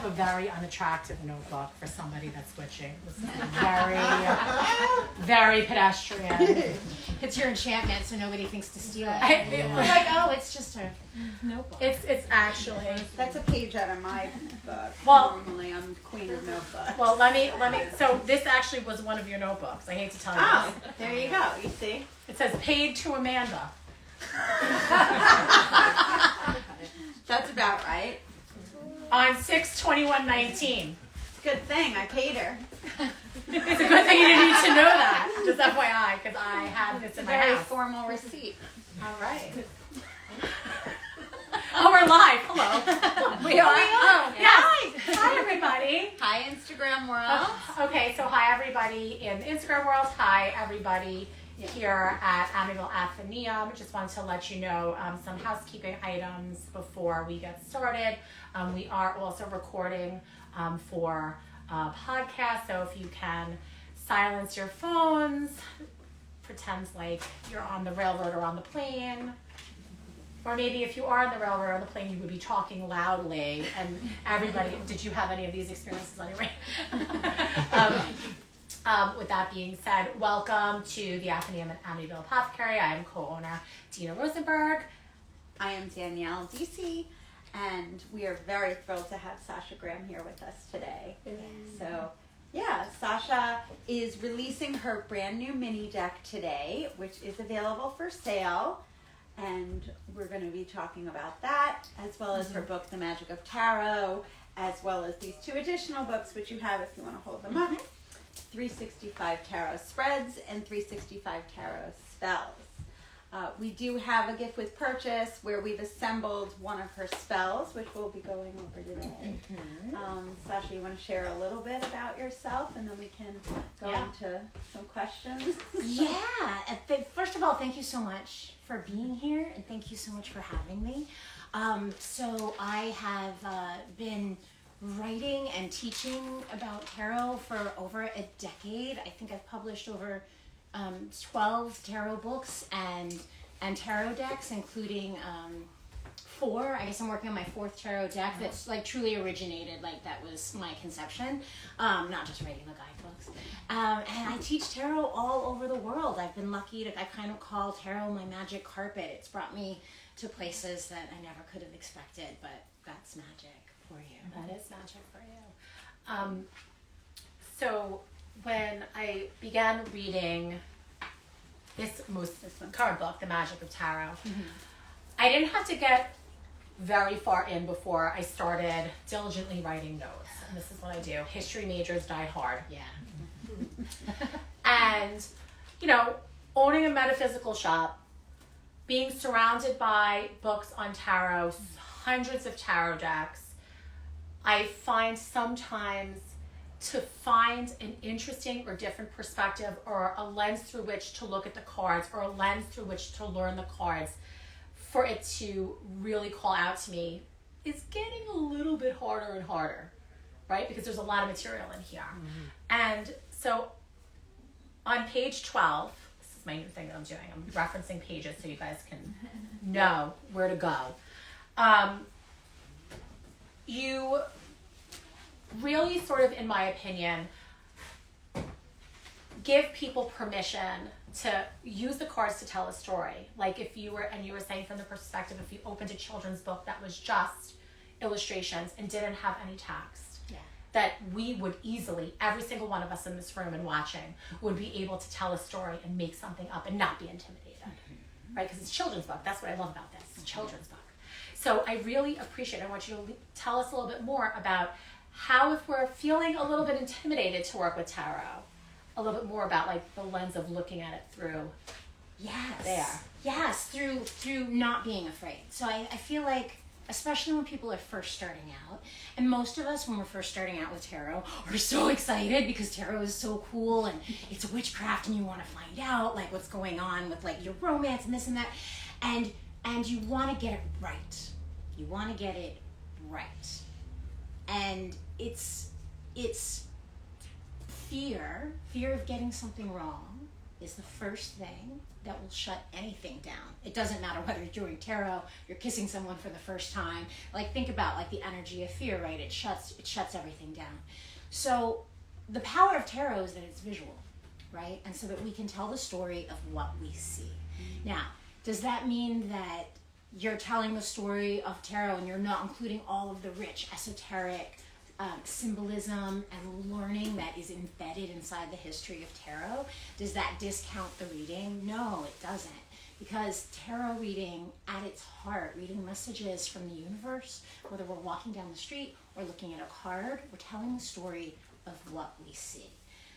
have a very unattractive notebook for somebody that's switching. This is very, very pedestrian. It's your enchantment, so nobody thinks to steal it. Yeah. We're like, oh, it's just a notebook. It's actually. That's a page out of my book. Well, normally I'm queen of notebooks. Well, let me. So this actually was one of your notebooks. I hate to tell you. Oh, there you go. You see? It says paid to Amanda. That's about right. On 6/21/19. Good thing I paid her. It's a good thing you didn't need to know that. Just FYI, because I have this in my Very house. formal receipt. All right. Oh, we're live. Hello. We are? Oh, yes. Hi, everybody. Hi, Instagram world. Okay, so hi, everybody in the Instagram world. Hi, everybody here at Amityville Apothecary. Just wanted to let you know some housekeeping items before we get started. We are also recording for a podcast, so if you can silence your phones, pretend like you're on the railroad or on the plane. Or maybe if you are on the railroad or on the plane, you would be talking loudly, and everybody, did you have any of these experiences anyway? With that being said, welcome to the Athenaeum at Amityville Apothecary. I am co-owner Dina Rosenberg. I am Danielle DC, and we are very thrilled to have Sasha Graham here with us today. So, yeah, Sasha is releasing her brand new mini deck today, which is available for sale. And we're going to be talking about that, as well as her book, The Magic of Tarot, as well as these two additional books, which you have if you want to hold them up. 365 Tarot Spreads and 365 Tarot Spells. We do have a gift with purchase where we've assembled one of her spells, which we'll be going over today. Sasha, you want to share a little bit about yourself, and then we can go into some questions? Yeah. First of all, thank you so much for being here, and thank you so much for having me. So I have been writing and teaching about tarot for over a decade. I think I've published over 12 tarot books and tarot decks, including 4. I guess I'm working on my 4th tarot deck that's like truly originated, like that was my conception, not just writing the guidebooks. And I teach tarot all over the world. I've been lucky to, I kind of call tarot my magic carpet. It's brought me to places that I never could have expected, but that's magic for you. That is magic for you. So when I began reading this current book, The Magic of Tarot, I didn't have to get very far in before I started diligently writing notes. And this is what I do. History majors die hard. Yeah. And, you know, owning a metaphysical shop, being surrounded by books on tarot, hundreds of tarot decks, I find sometimes to find an interesting or different perspective or a lens through which to look at the cards or a lens through which to learn the cards, for it to really call out to me, is getting a little bit harder and harder, right? Because there's a lot of material in here. And so on page 12, this is my new thing that I'm doing. I'm referencing pages so you guys can know where to go. You really sort of, in my opinion, give people permission to use the cards to tell a story. Like if you were, and you were saying from the perspective, if you opened a children's book that was just illustrations and didn't have any text, that we would easily, every single one of us in this room and watching, would be able to tell a story and make something up and not be intimidated, right? Because it's a children's book. That's what I love about this. It's a children's book. So I really appreciate it. I want you to tell us a little bit more about how, if we're feeling a little bit intimidated to work with tarot, a little bit more about like the lens of looking at it through through not being afraid. So I feel like, especially when people are first starting out, and most of us when we're first starting out with tarot are so excited because tarot is so cool and it's a witchcraft and you want to find out like what's going on with like your romance and this and that, and you want to get it right. You want to get it right. And it's fear of getting something wrong, is the first thing that will shut anything down. It doesn't matter whether you're doing tarot, you're kissing someone for the first time. Like, think about like the energy of fear, right? It shuts everything down. So the power of tarot is that it's visual, right? And so that we can tell the story of what we see. Now, does that mean that you're telling the story of tarot and you're not including all of the rich esoteric symbolism and learning that is embedded inside the history of tarot? Does that discount the reading? No, it doesn't. Because tarot reading, at its heart, reading messages from the universe, whether we're walking down the street or looking at a card, we're telling the story of what we see.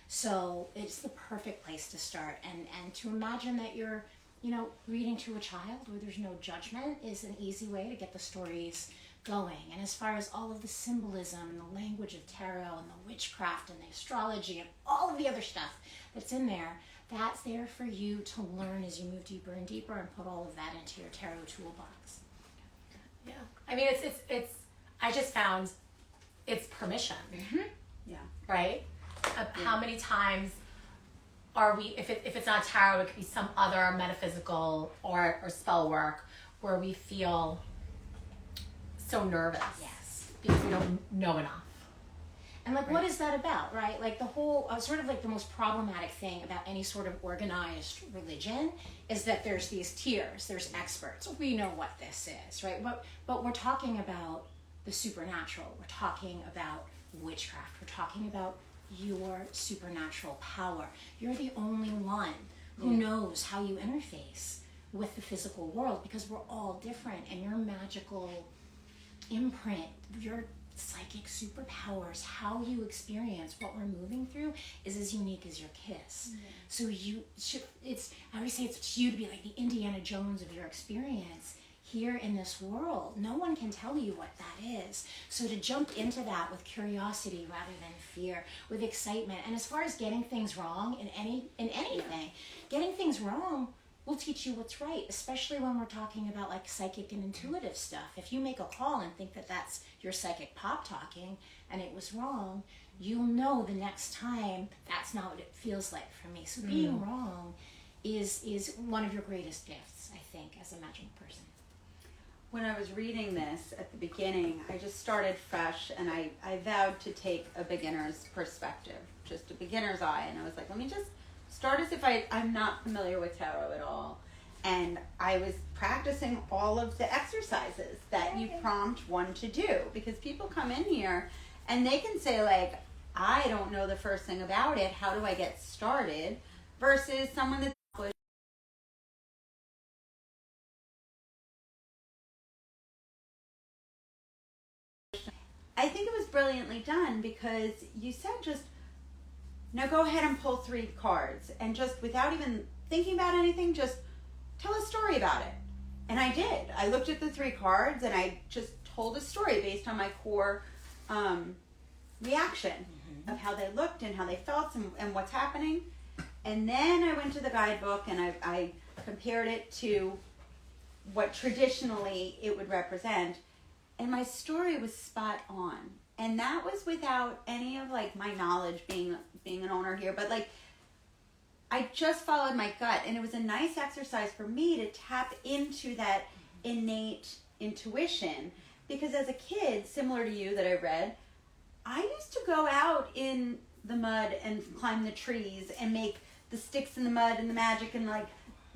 So it's the perfect place to start. And to imagine that you're, reading to a child where there's no judgment is an easy way to get the stories going. And as far as all of the symbolism and the language of tarot and the witchcraft and the astrology and all of the other stuff that's in there, that's there for you to learn as you move deeper and deeper and put all of that into your tarot toolbox. Yeah. I mean, it's I just found it's permission. Mm-hmm. Yeah. Right? How many times are we, if it's not tarot, it could be some other metaphysical or spell work where we feel so nervous. Yes. Because we don't know enough. And what is that about, right? Like the whole, sort of like the most problematic thing about any sort of organized religion is that there's these tiers, there's experts. We know what this is, right? But we're talking about the supernatural. We're talking about witchcraft. We're talking about your supernatural power. You're the only one who knows how you interface with the physical world because we're all different, and your magical imprint, your psychic superpowers, how you experience what we're moving through is as unique as your kiss. So I always say it's to you to be like the Indiana Jones of your experience here in this world. No one can tell you what that is. So to jump into that with curiosity rather than fear, with excitement. And as far as getting things wrong in anything, getting things wrong will teach you what's right, especially when we're talking about like psychic and intuitive stuff. If you make a call and think that that's your psychic pop talking and it was wrong, you'll know the next time that's not what it feels like for me. So being wrong is one of your greatest gifts, I think, as a magical person. When I was reading this at the beginning, I just started fresh, and I vowed to take a beginner's perspective, just a beginner's eye. And I was like, let me just start as if I'm not familiar with tarot at all. And I was practicing all of the exercises that you prompt one to do, because people come in here and they can say like, I don't know the first thing about it. How do I get started? Versus someone that's I think it was brilliantly done, because you said just, now go ahead and pull 3 cards, and just without even thinking about anything, just tell a story about it. And I did. I looked at the 3 cards and I just told a story based on my core reaction of how they looked and how they felt and what's happening. And then I went to the guidebook and I compared it to what traditionally it would represent. And my story was spot on. And that was without any of like my knowledge being an owner here. But like, I just followed my gut. And it was a nice exercise for me to tap into that innate intuition. Because as a kid, similar to you that I read, I used to go out in the mud and climb the trees and make the sticks in the mud and the magic and like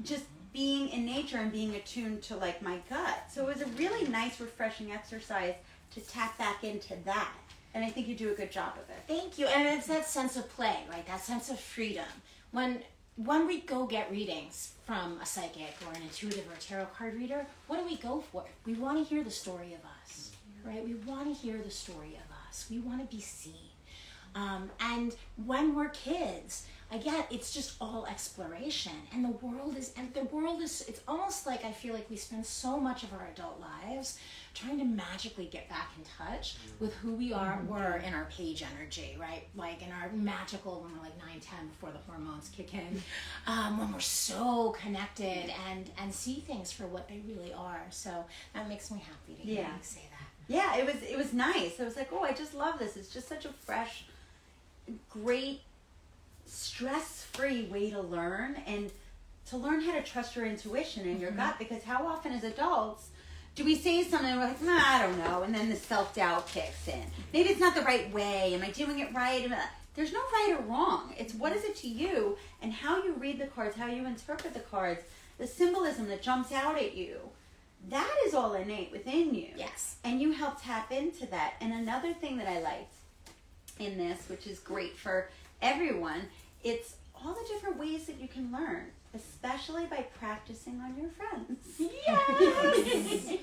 just being in nature and being attuned to like my gut. So it was a really nice, refreshing exercise to tap back into that. And I think you do a good job of it. Thank you. And it's that sense of play, right? That sense of freedom. When we go get readings from a psychic or an intuitive or a tarot card reader, what do we go for? We want to hear the story of us, right? We want to hear the story of us. We want to be seen. And when we're kids, again, it's just all exploration. And the world is, it's almost like I feel like we spend so much of our adult lives trying to magically get back in touch with who we were in our page energy, right? Like in our magical, when we're like 9, 10, before the hormones kick in, when we're so connected and see things for what they really are. So that makes me happy to hear you say that. Yeah, it was nice. I was like, oh, I just love this. It's just such a fresh, great stress-free way to learn and to learn how to trust your intuition and your gut, because how often as adults do we say something and we're like, nah, I don't know, and then the self-doubt kicks in. Maybe it's not the right way. Am I doing it right? There's no right or wrong. It's what is it to you, and how you read the cards, how you interpret the cards, the symbolism that jumps out at you. That is all innate within you. Yes. And you help tap into that. And another thing that I liked in this, which is great for everyone, it's all the different ways that you can learn, especially by practicing on your friends. Yes.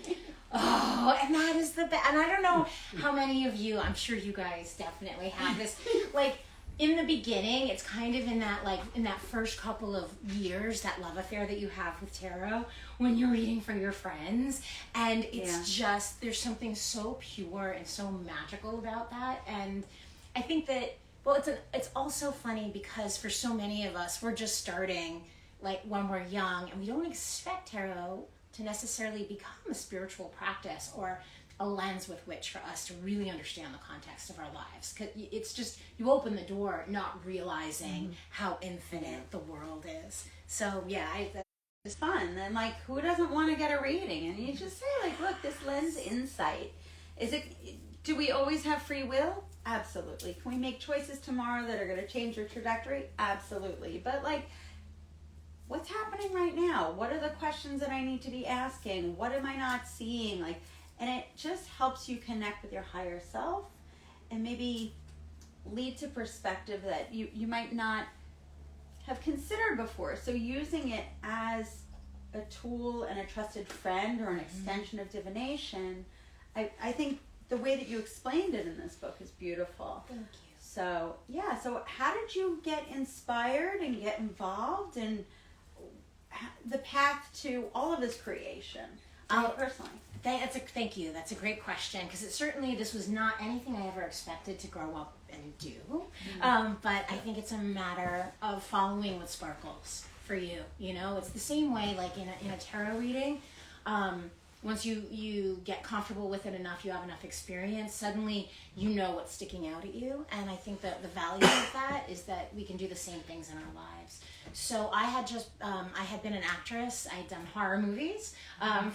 Oh, and that is the best. And I don't know how many of you, I'm sure you guys definitely have this, like, in the beginning, it's kind of in that first couple of years, that love affair that you have with tarot when you're reading for your friends. And it's just, there's something so pure and so magical about that. And I think that, well, it's also funny because for so many of us, we're just starting like when we're young, and we don't expect tarot to necessarily become a spiritual practice or a lens with which for us to really understand the context of our lives. 'Cause it's just, you open the door not realizing how infinite the world is. So yeah, It's fun. And like, who doesn't want to get a reading? And you just say like, look, this lends insight. Do we always have free will? Absolutely. Can we make choices tomorrow that are going to change your trajectory? Absolutely. But like, what's happening right now? What are the questions that I need to be asking? What am I not seeing? Like, and it just helps you connect with your higher self and maybe lead to perspective that you might not have considered before. So using it as a tool and a trusted friend or an extension of divination, I think the way that you explained it in this book is beautiful. Thank you. So, yeah. So how did you get inspired and get involved in the path to all of this creation? Personally. Thank you. That's a great question, because this was not anything I ever expected to grow up and do. But I think it's a matter of following what sparkles for you. You know, it's the same way like in a tarot reading. Once you get comfortable with it enough, you have enough experience, suddenly you know what's sticking out at you. And I think that the value of that is that we can do the same things in our lives. So I had been an actress. I'd done horror movies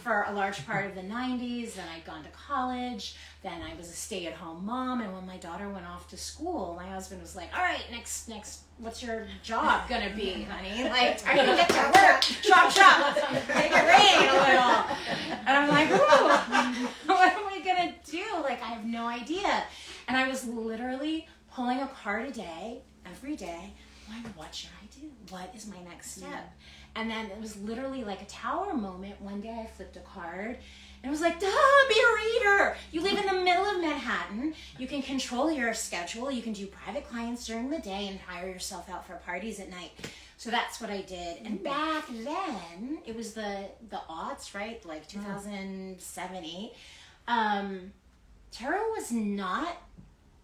for a large part of the 90s. Then I'd gone to college. Then I was a stay-at-home mom. And when my daughter went off to school, my husband was like, all right, next, what's your job gonna be, honey? Like, are you gonna get to work? Chop, make it rain a little. And I'm like, ooh, what am I gonna do? Like, I have no idea. And I was literally pulling a card a day, every day. Like, what should I do? What is my next step? And then it was literally like a tower moment. One day I flipped a card and it was like, duh, be a reader. You live in the middle of Manhattan. You can control your schedule. You can do private clients during the day and hire yourself out for parties at night. So that's what I did. And back then, it was the aughts, right? Like 2007, 8. Tarot was not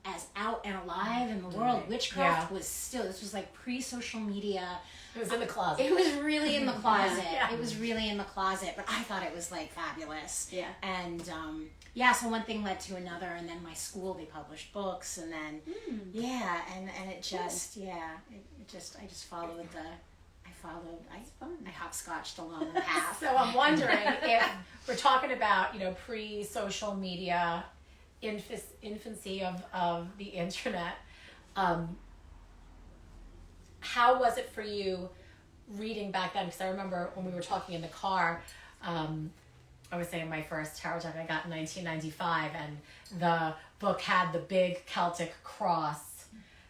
as out and alive in the world. Witchcraft was still, this was like pre-social media. It was in the closet. It was really in the closet. It was really in the closet, but I thought it was like fabulous. Yeah. And so one thing led to another, and then my school, they published books, and then, and it just, I just followed I hopscotched along the path. So I'm wondering if we're talking about, pre-social media, infancy of the internet, how was it for you reading back then? Because I remember when we were talking in the car, I was saying my first tarot deck I got in 1995, and the book had the big Celtic cross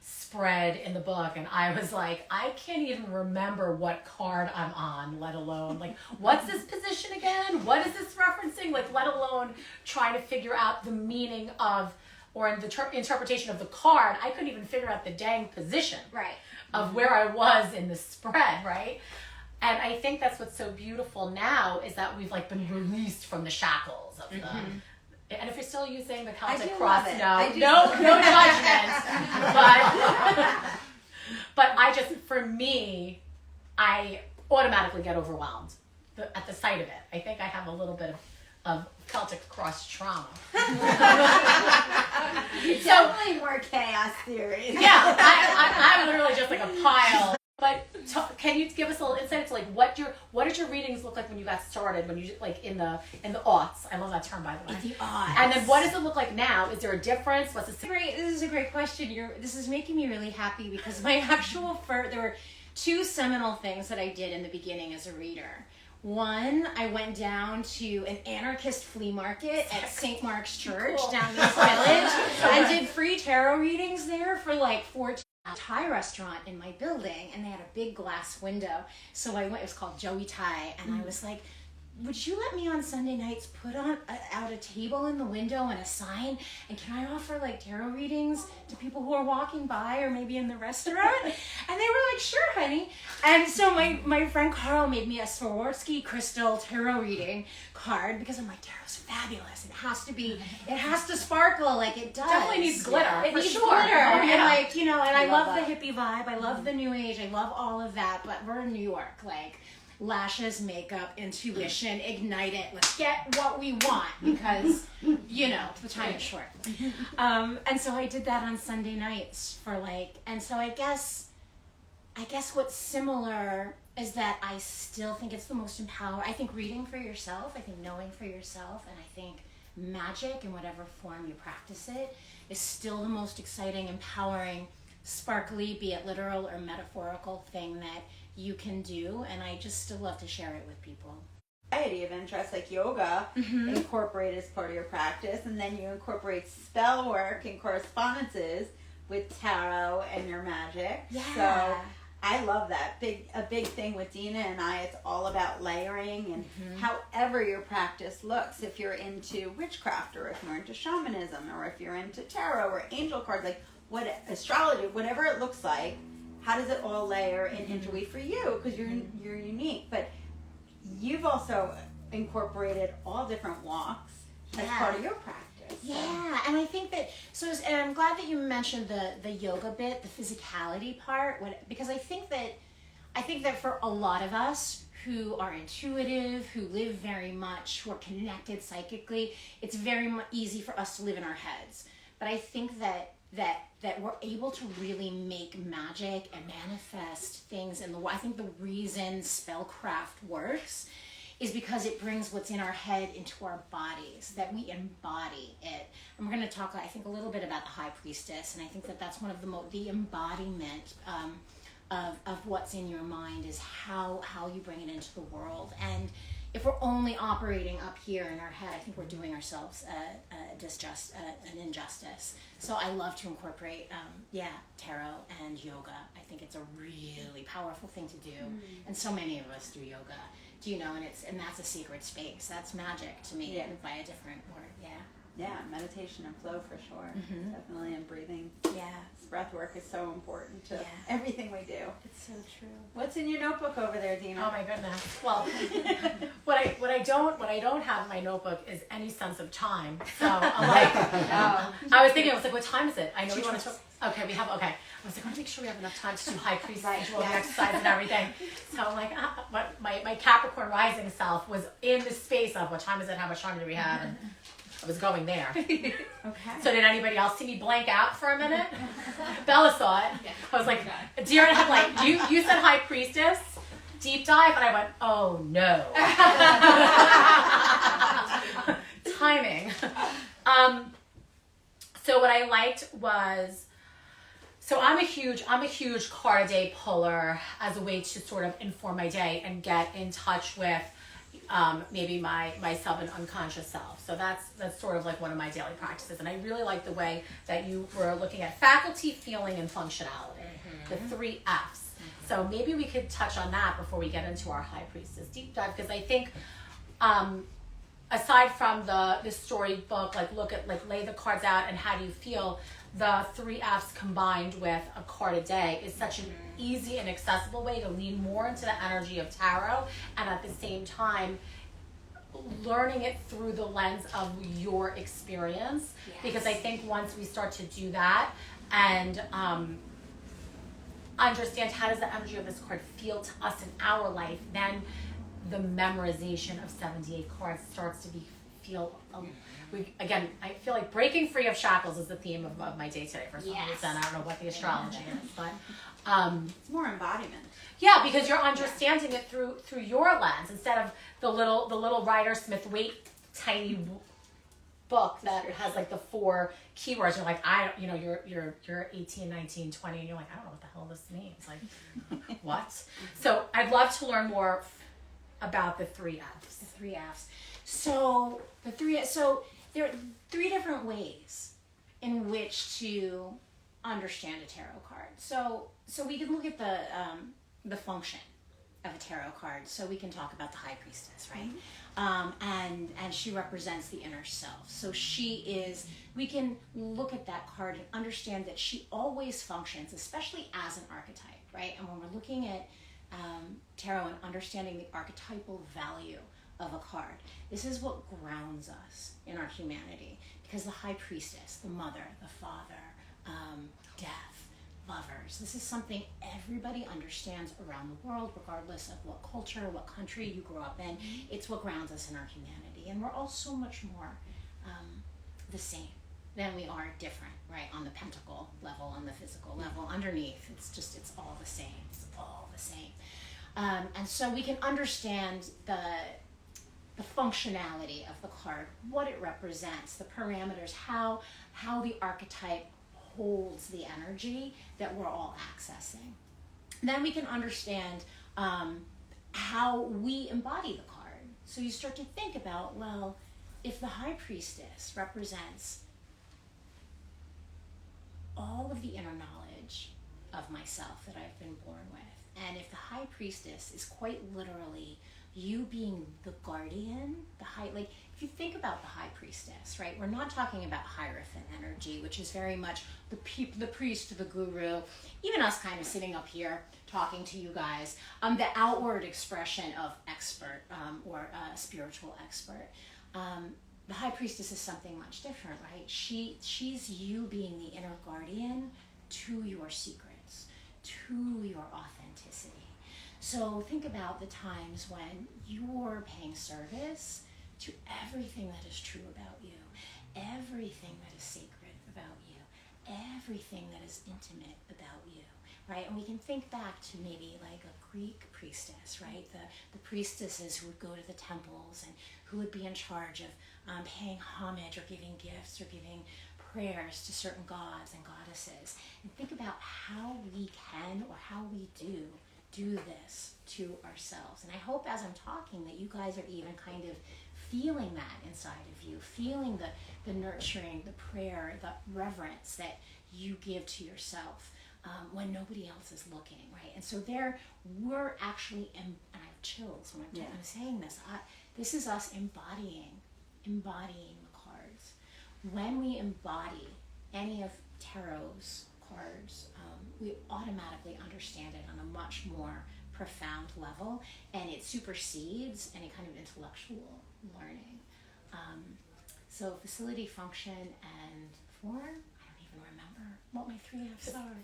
spread in the book, and I was like, I can't even remember what card I'm on, let alone like, what's this position again? What is this referencing? Like, let alone trying to figure out the meaning of, or the interpretation of the card. I couldn't even figure out the dang position of where I was in the spread, right? And I think that's what's so beautiful now is that we've like been released from the shackles of the. And if you're still using the Celtic cross, no judgment. But I just, for me, I automatically get overwhelmed at the sight of it. I think I have a little bit of Celtic cross trauma. You definitely Definitely more chaos theories. Yeah, I'm literally just like a pile. But can you give us a little insight into like what did your readings look like when you got started? When you like in the aughts? I love that term, by the way. The aughts. And then what does it look like now? Is there a difference? What's the This is a great question. This is making me really happy because my actual there were two seminal things that I did in the beginning as a reader. One, I went down to an anarchist flea market at St. Mark's Church down in East Village and did free tarot readings there for like 14 Thai restaurant in my building, and they had a big glass window. So I went, it was called Joey Thai, and I was like, would you let me on Sunday nights put out a table in the window and a sign, and can I offer like tarot readings to people who are walking by or maybe in the restaurant? And they were like, sure, honey. And so my friend Carl made me a Swarovski crystal tarot reading card because I'm like, tarot's fabulous. It has to sparkle like it does. Definitely needs glitter. It needs sure. glitter. Oh, And yeah. like, and I love that. the hippie vibe. I love the new age. I love all of that. But we're in New York, like lashes, makeup, intuition, ignite it. Let's get what we want because, the time is short. And so I did that on Sunday nights and so I guess what's similar is that I still think it's the most empowering. I think reading for yourself, I think knowing for yourself, and I think magic in whatever form you practice it is still the most exciting, empowering, sparkly, be it literal or metaphorical thing that you can do, and I just still love to share it with people. Variety of interests like yoga incorporate as part of your practice, and then you incorporate spell work and correspondences with tarot and your magic. Yeah. So I love that. A big thing with Dina and I, it's all about layering and however your practice looks. If you're into witchcraft, or if you're into shamanism, or if you're into tarot or angel cards, like astrology, whatever it looks like, how does it all layer and interweave for you? Because you're unique, but you've also incorporated all different walks as part of your practice. Yeah, and I think that and I'm glad that you mentioned the yoga bit, the physicality part, because I think that for a lot of us who are intuitive, who live very much, who are connected psychically, it's very easy for us to live in our heads. But I think that we're able to really make magic and manifest things I think the reason spellcraft works is because it brings what's in our head into our bodies, that we embody it. And we're going to talk, I think, a little bit about the High Priestess, and I think that that's one of the embodiment of what's in your mind is how you bring it into the world. And if we're only operating up here in our head, I think we're doing ourselves an injustice. So I love to incorporate, tarot and yoga. I think it's a really powerful thing to do, and so many of us do yoga. And that's a secret space. That's magic to me, by a different word. Yeah, meditation and flow for sure. Definitely, and breathing. Yeah. Breath work is so important to everything we do. It's so true. What's in your notebook over there, Dina? Oh my goodness. Well, what I don't have in my notebook is any sense of time. So I'm like, I was thinking, what time is it? I know we want to talk. Okay, we have. Okay, I was like, I want to make sure we have enough time to do high priest and do all the exercise and everything. So I'm like, my Capricorn rising self was in the space of what time is it? How much time do we have? And I was going there. Okay. So did anybody else see me blank out for a minute? Bella saw it. I was like, deer in headlight. You said high priestess, deep dive, and I went, oh no. Timing. So what I liked was, so I'm a huge card a day puller as a way to sort of inform my day and get in touch with maybe my sub and unconscious self. So that's sort of like one of my daily practices. And I really like the way that you were looking at faculty, feeling, and functionality, the 3 Fs. So maybe we could touch on that before we get into our High Priestess deep dive, because I think aside from the storybook, lay the cards out and how do you feel, the 3 Fs combined with a card a day is such an easy and accessible way to lean more into the energy of tarot, and at the same time learning it through the lens of your experience. Because I think once we start to do that and understand how does the energy of this card feel to us in our life, then the memorization of 78 cards starts to feel Again, I feel like breaking free of shackles is the theme of my day today for some reason. I don't know what the astrology is, but it's more embodiment. yeah, because you're understanding it through your lens instead of the little Ryder Smith Waite tiny book that has like the 4 keywords. You're like, you're 18, 19, 20, and you're like, I don't know what the hell this means. Like, what? So I'd love to learn more about the 3 Fs. The 3 Fs. So there are 3 different ways in which to understand a tarot card. So we can look at the function of a tarot card. So we can talk about the High Priestess, right? And she represents the inner self. So we can look at that card and understand that she always functions, especially as an archetype, right? And when we're looking at tarot and understanding the archetypal value of a card, this is what grounds us in our humanity, because the High Priestess, the mother, the father, death, lovers, this is something everybody understands around the world, regardless of what culture, what country you grew up in. It's what grounds us in our humanity, and we're all so much more the same than we are different, right? On the pentacle level, on the physical level, underneath, it's all the same. It's all the same. And so we can understand the functionality of the card, what it represents, the parameters, how the archetype holds the energy that we're all accessing. Then we can understand how we embody the card. So you start to think about, well, if the High Priestess represents all of the inner knowledge of myself that I've been born with, and if the High Priestess is quite literally you being the guardian, if you think about the High Priestess, right? We're not talking about Hierophant energy, which is very much the priest, the guru, even us kind of sitting up here talking to you guys, the outward expression of expert or spiritual expert. The High Priestess is something much different, right? She's you being the inner guardian to your secrets, to your authenticity. So think about the times when you're paying service to everything that is true about you, everything that is sacred about you, everything that is intimate about you, right? And we can think back to maybe like a Greek priestess, right? The priestesses who would go to the temples and who would be in charge of paying homage or giving gifts or giving prayers to certain gods and goddesses. And think about how we can or how we do this to ourselves. And I hope as I'm talking that you guys are even kind of feeling that inside of you, feeling the nurturing, the prayer, the reverence that you give to yourself when nobody else is looking, right? And so we're actually, and I have chills when I'm saying this, this is us embodying the cards. When we embody any of tarot's cards, we automatically understand it on a much more profound level, and it supersedes any kind of intellectual learning. So facility, function, and form, I don't even remember what my 3 F's are.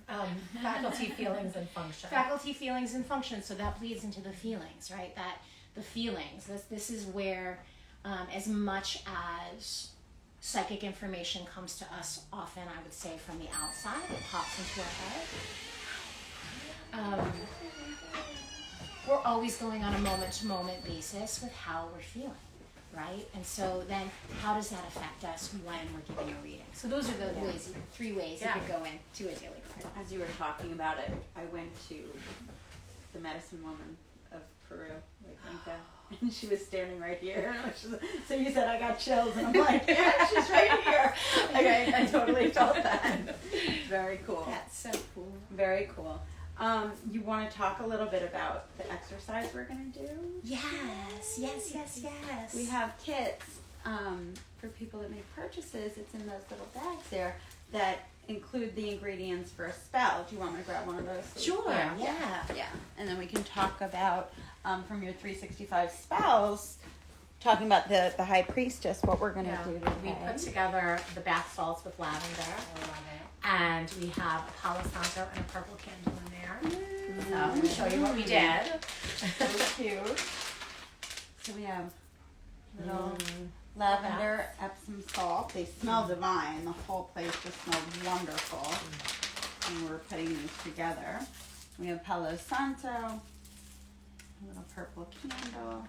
Faculty, feelings, and function. Faculty, feelings, and function. So that bleeds into the feelings, right? That the feelings, this is where as much as psychic information comes to us often, I would say, from the outside. It pops into our head. We're always going on a moment-to-moment basis with how we're feeling, right? And so then how does that affect us when we're giving a reading? So those are the 3 ways you could go into a daily card. As you were talking about it, I went to the medicine woman of Peru, like Inca, and she was standing right here. So you said I got chills, and I'm like, yeah, she's right here. Okay, I totally felt that. Very cool. That's so cool. Very cool. You want to talk a little bit about the exercise we're going to do? Yes. We have kits for people that make purchases. It's in those little bags there that include the ingredients for a spell. Do you want me to grab one of those? Sure, yeah. And then we can talk about, from your 365 spells, talking about the High Priestess, what we're going to do today. We put together the bath salts with lavender. I love it. And we have a Palo Santo and a purple candle in there. So I'm going to show you what we did. So cute. So we have little lavender, Epsom salt. They smell divine. The whole place just smells wonderful. And we're putting these together. We have Palo Santo, a little purple candle.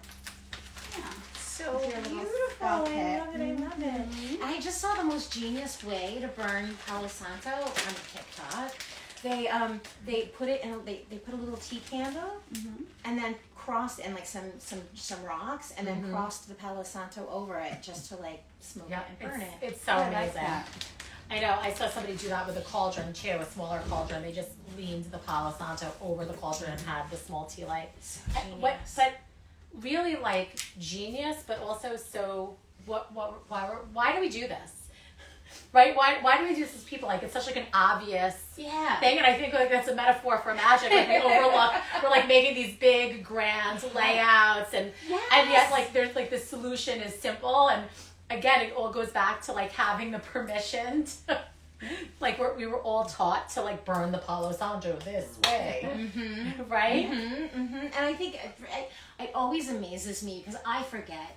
Yeah. So Your little beautiful. spell I kit. love it. I love it. And I just saw the most genius way to burn Palo Santo on TikTok. They put it in. They put a little tea candle and then crossed and like some rocks and then crossed the Palo Santo over it just to like smoke it and burn it. It's so amazing. I know. I saw somebody do that with a cauldron too, a smaller cauldron. They just leaned the Palo Santo over the cauldron and had the small tea light. So But really like genius, but also so why do we do this? Right? Why do we do this as people? Like it's such like an obvious thing, and I think like that's a metaphor for magic. Like we overlook, we're like making these big grand layouts, and yet like there's like the solution is simple, and again it all goes back to like having the permission to, like we were all taught to like burn the Palo Santo this way, right? And I think it always amazes me because I forget.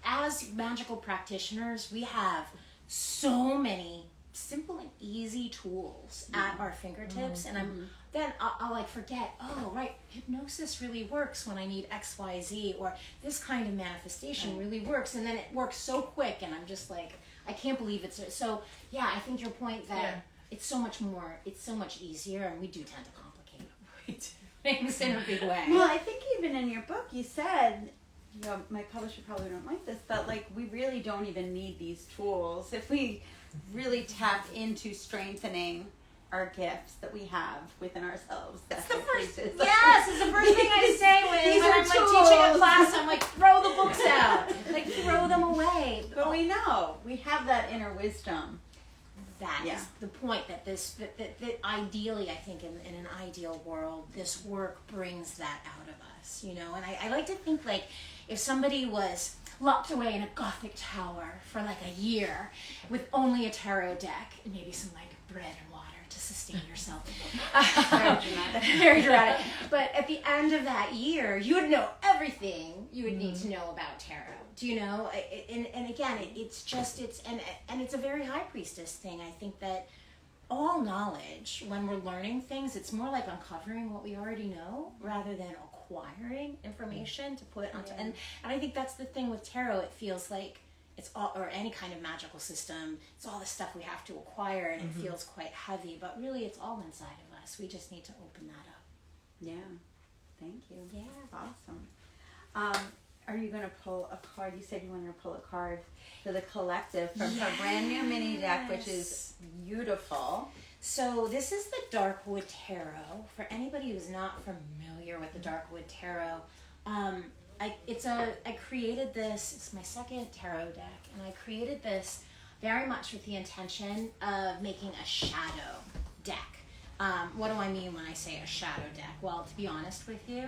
As magical practitioners, we have so many simple and easy tools at our fingertips, and I'll like forget. Oh, right, hypnosis really works when I need X, Y, Z, or this kind of manifestation really works, and then it works so quick, and I'm just like, I can't believe it's so. Yeah, I think your point that it's so much more, it's so much easier, and we do tend to complicate things in a big way. Well, I think even in your book you said, you know, my publisher probably don't like this, but like we really don't even need these tools if we really tap into strengthening our gifts that we have within ourselves. It's the first thing I say when I'm like tools. teaching a class. I'm like, throw the books out, like throw them away. But we know we have that inner wisdom. That is the point. That ideally, I think in an ideal world, this work brings that out of us. You know, and I like to think like if somebody was locked away in a Gothic tower for like a year with only a tarot deck and maybe some like bread and water to sustain yourself. Very dramatic. Very dramatic. But at the end of that year, you would know everything you would need to know about tarot. Do you know? And again, it's a very high priestess thing. I think that all knowledge, when we're learning things, it's more like uncovering what we already know rather than acquiring information to put onto. And I think that's the thing with tarot. It feels like it's all, or any kind of magical system, it's all the stuff we have to acquire, and it feels quite heavy. But really, it's all inside of us. We just need to open that up. Yeah. Thank you. Yeah. Awesome. Are you going to pull a card? You said you wanted to pull a card for the collective from her brand new mini deck, which is beautiful. So this is the Darkwood Tarot. For anybody who's not familiar with the Darkwood Tarot, I created this. It's my second tarot deck, and I created this very much with the intention of making a shadow deck. What do I mean when I say a shadow deck? Well, to be honest with you,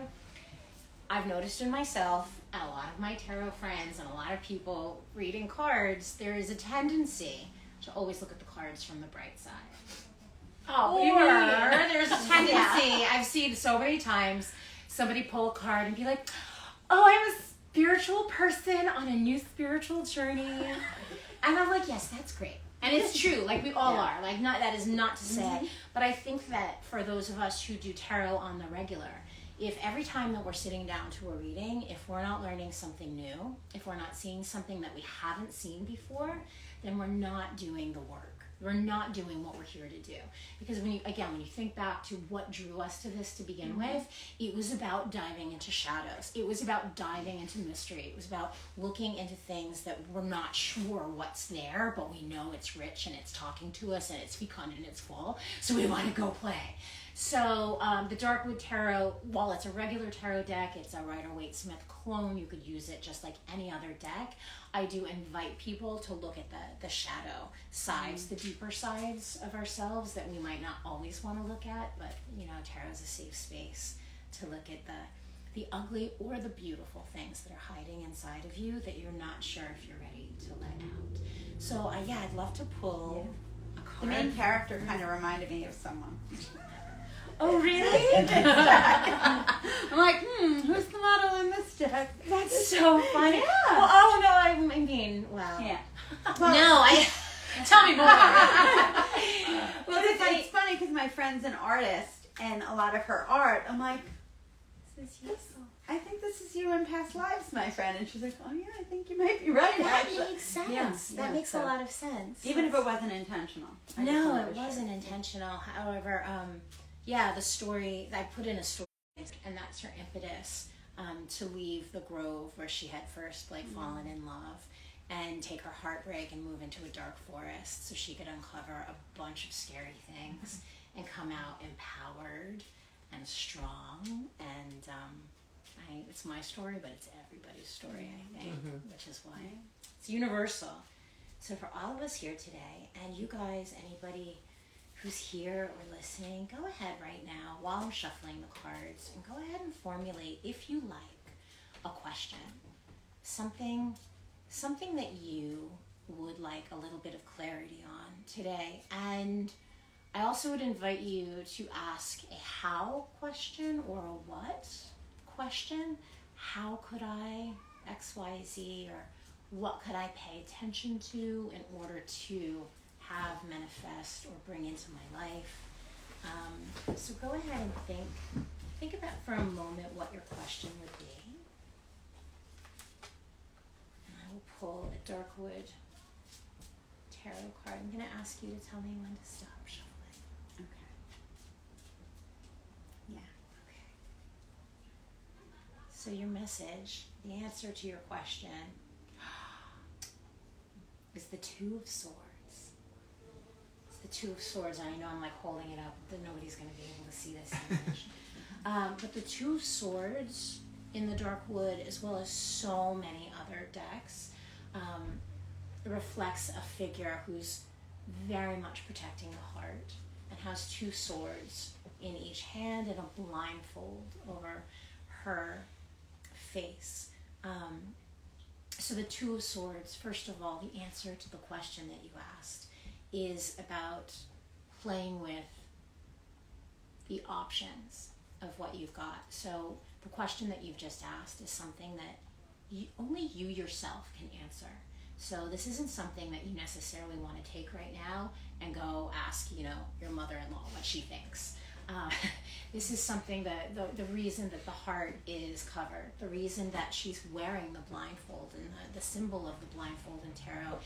I've noticed in myself, and a lot of my tarot friends, and a lot of people reading cards, there is a tendency to always look at the cards from the bright side. Or there's a tendency, I've seen so many times, somebody pull a card and be like, oh, I'm a spiritual person on a new spiritual journey. And I'm like, yes, that's great. And it's true, like we all are. Like that is not to say. But I think that for those of us who do tarot on the regular, if every time that we're sitting down to a reading, if we're not learning something new, if we're not seeing something that we haven't seen before, then we're not doing the work. We're not doing what we're here to do. Because when you think back to what drew us to this to begin with, it was about diving into shadows. It was about diving into mystery. It was about looking into things that we're not sure what's there, but we know it's rich and it's talking to us and it's fecund and it's full. So we want to go play. So the Darkwood Tarot, while it's a regular tarot deck, it's a Rider-Waite-Smith clone. You could use it just like any other deck. I do invite people to look at the shadow sides, the deeper sides of ourselves that we might not always want to look at. But, you know, tarot is a safe space to look at the ugly or the beautiful things that are hiding inside of you that you're not sure if you're ready to let out. So, I'd love to pull a card. The main character kind of reminded me of someone. Oh, really? I'm like, who's the model in this deck? That's so funny. Yeah. Well, oh no, I mean, wow. Yeah. No, Tell me more. Well, it's funny because my friend's an artist, and a lot of her art, I'm like, I think this is you in past lives, my friend. And she's like, oh yeah, I think you might be right. That Actually. makes sense. Yeah, That makes a lot of sense. Even if it wasn't intentional. No, it wasn't intentional. However, the story, I put in a story, and that's her impetus to leave the grove where she had first fallen in love and take her heartbreak and move into a dark forest so she could uncover a bunch of scary things and come out empowered and strong. And it's my story, but it's everybody's story, I think, which is why it's universal. So for all of us here today, and you guys, anybody who's here or listening, go ahead right now while I'm shuffling the cards and go ahead and formulate, if you like, a question. Something that you would like a little bit of clarity on today. And I also would invite you to ask a how question or a what question. How could I X, Y, Z, or what could I pay attention to in order to have, manifest, or bring into my life? So go ahead and think about for a moment what your question would be. And I will pull a Darkwood tarot card. I'm going to ask you to tell me when to stop shuffling. Okay. Yeah. Okay. So your message, the answer to your question, is the Two of Swords. It's the Two of Swords. I know I'm holding it up, but nobody's going to be able to see this image. But the Two of Swords in the Darkwood, as well as so many other decks, reflects a figure who's very much protecting the heart and has two swords in each hand and a blindfold over her face. So the Two of Swords, first of all, the answer to the question that you asked is about playing with the options of what you've got. So the question that you've just asked is something that only you yourself can answer. So this isn't something that you necessarily want to take right now and go ask, your mother-in-law what she thinks. This is something that the reason that the heart is covered, the reason that she's wearing the blindfold, and the symbol of the blindfold in tarot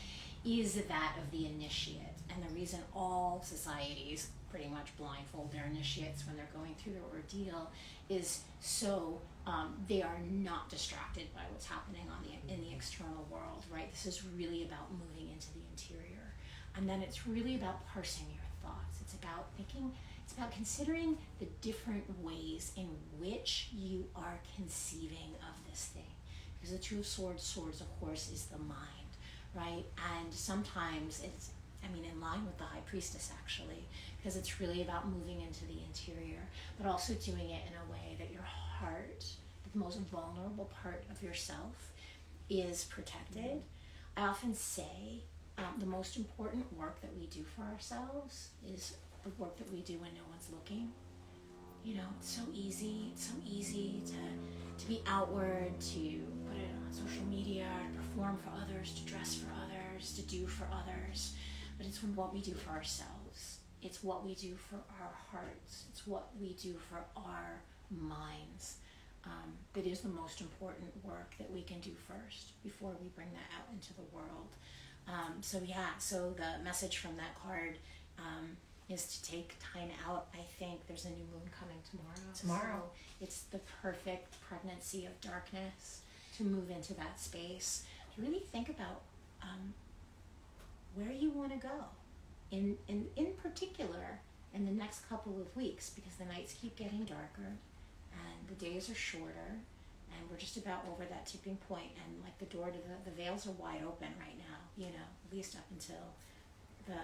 is that of the initiate. And the reason all societies pretty much blindfold their initiates when they're going through their ordeal is so they are not distracted by what's happening in the external world, right? This is really about moving into the interior. And then it's really about parsing your thoughts. It's about thinking, it's about considering the different ways in which you are conceiving of this thing. Because the Two of Swords, of course, is the mind, right? And sometimes it's, in line with the High Priestess, actually, because it's really about moving into the interior, but also doing it in a way that your heart, the most vulnerable part of yourself, is protected. I often say the most important work that we do for ourselves is the work that we do when no one's looking. It's so easy to be outward, to put it on social media, to perform for others, to dress for others, to do for others. But it's what we do for ourselves. It's what we do for our hearts. It's what we do for our minds. That is the most important work that we can do first before we bring that out into the world. So the message from that card is to take time out. I think there's a new moon coming tomorrow. So it's the perfect pregnancy of darkness to move into that space, to really think about where you want to go in particular in the next couple of weeks, because the nights keep getting darker and the days are shorter, and we're just about over that tipping point, and the door to the veils are wide open right now, at least up until the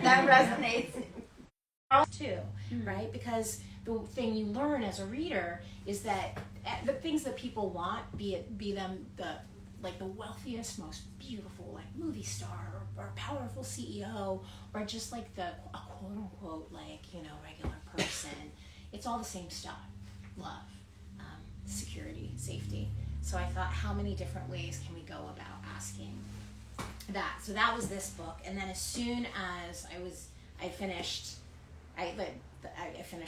that resonates too, right? Because the thing you learn as a reader is that the things that people want, be them the wealthiest, most beautiful movie star, or powerful CEO, or just a quote unquote regular person, it's all the same stuff. Love, security, safety. So I thought, how many different ways can we go about asking that? So that was this book. And then as soon as I finished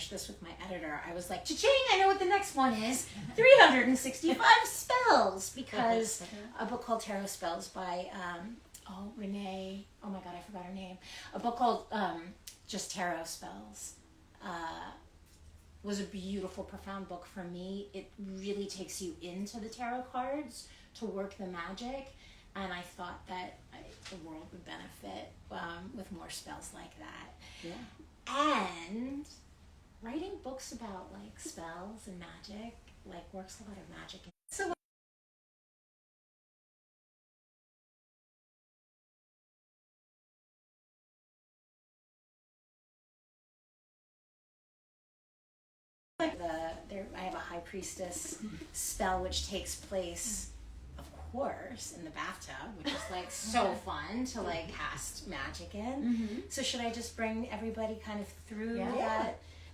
this with my editor, I was like, cha-ching, I know what the next one is. 365 spells, because a book called Tarot Spells by Renee, oh my god, I forgot her name. A book called just Tarot Spells was a beautiful, profound book for me. It really takes you into the tarot cards to work the magic, and I thought that the world would benefit with more spells like that. Yeah. And writing books about like spells and magic works a lot of magic. So I have a high priestess spell which takes place, of course, in the bathtub, which is like so fun to like cast magic in. Mm-hmm. So should I just bring everybody kind of through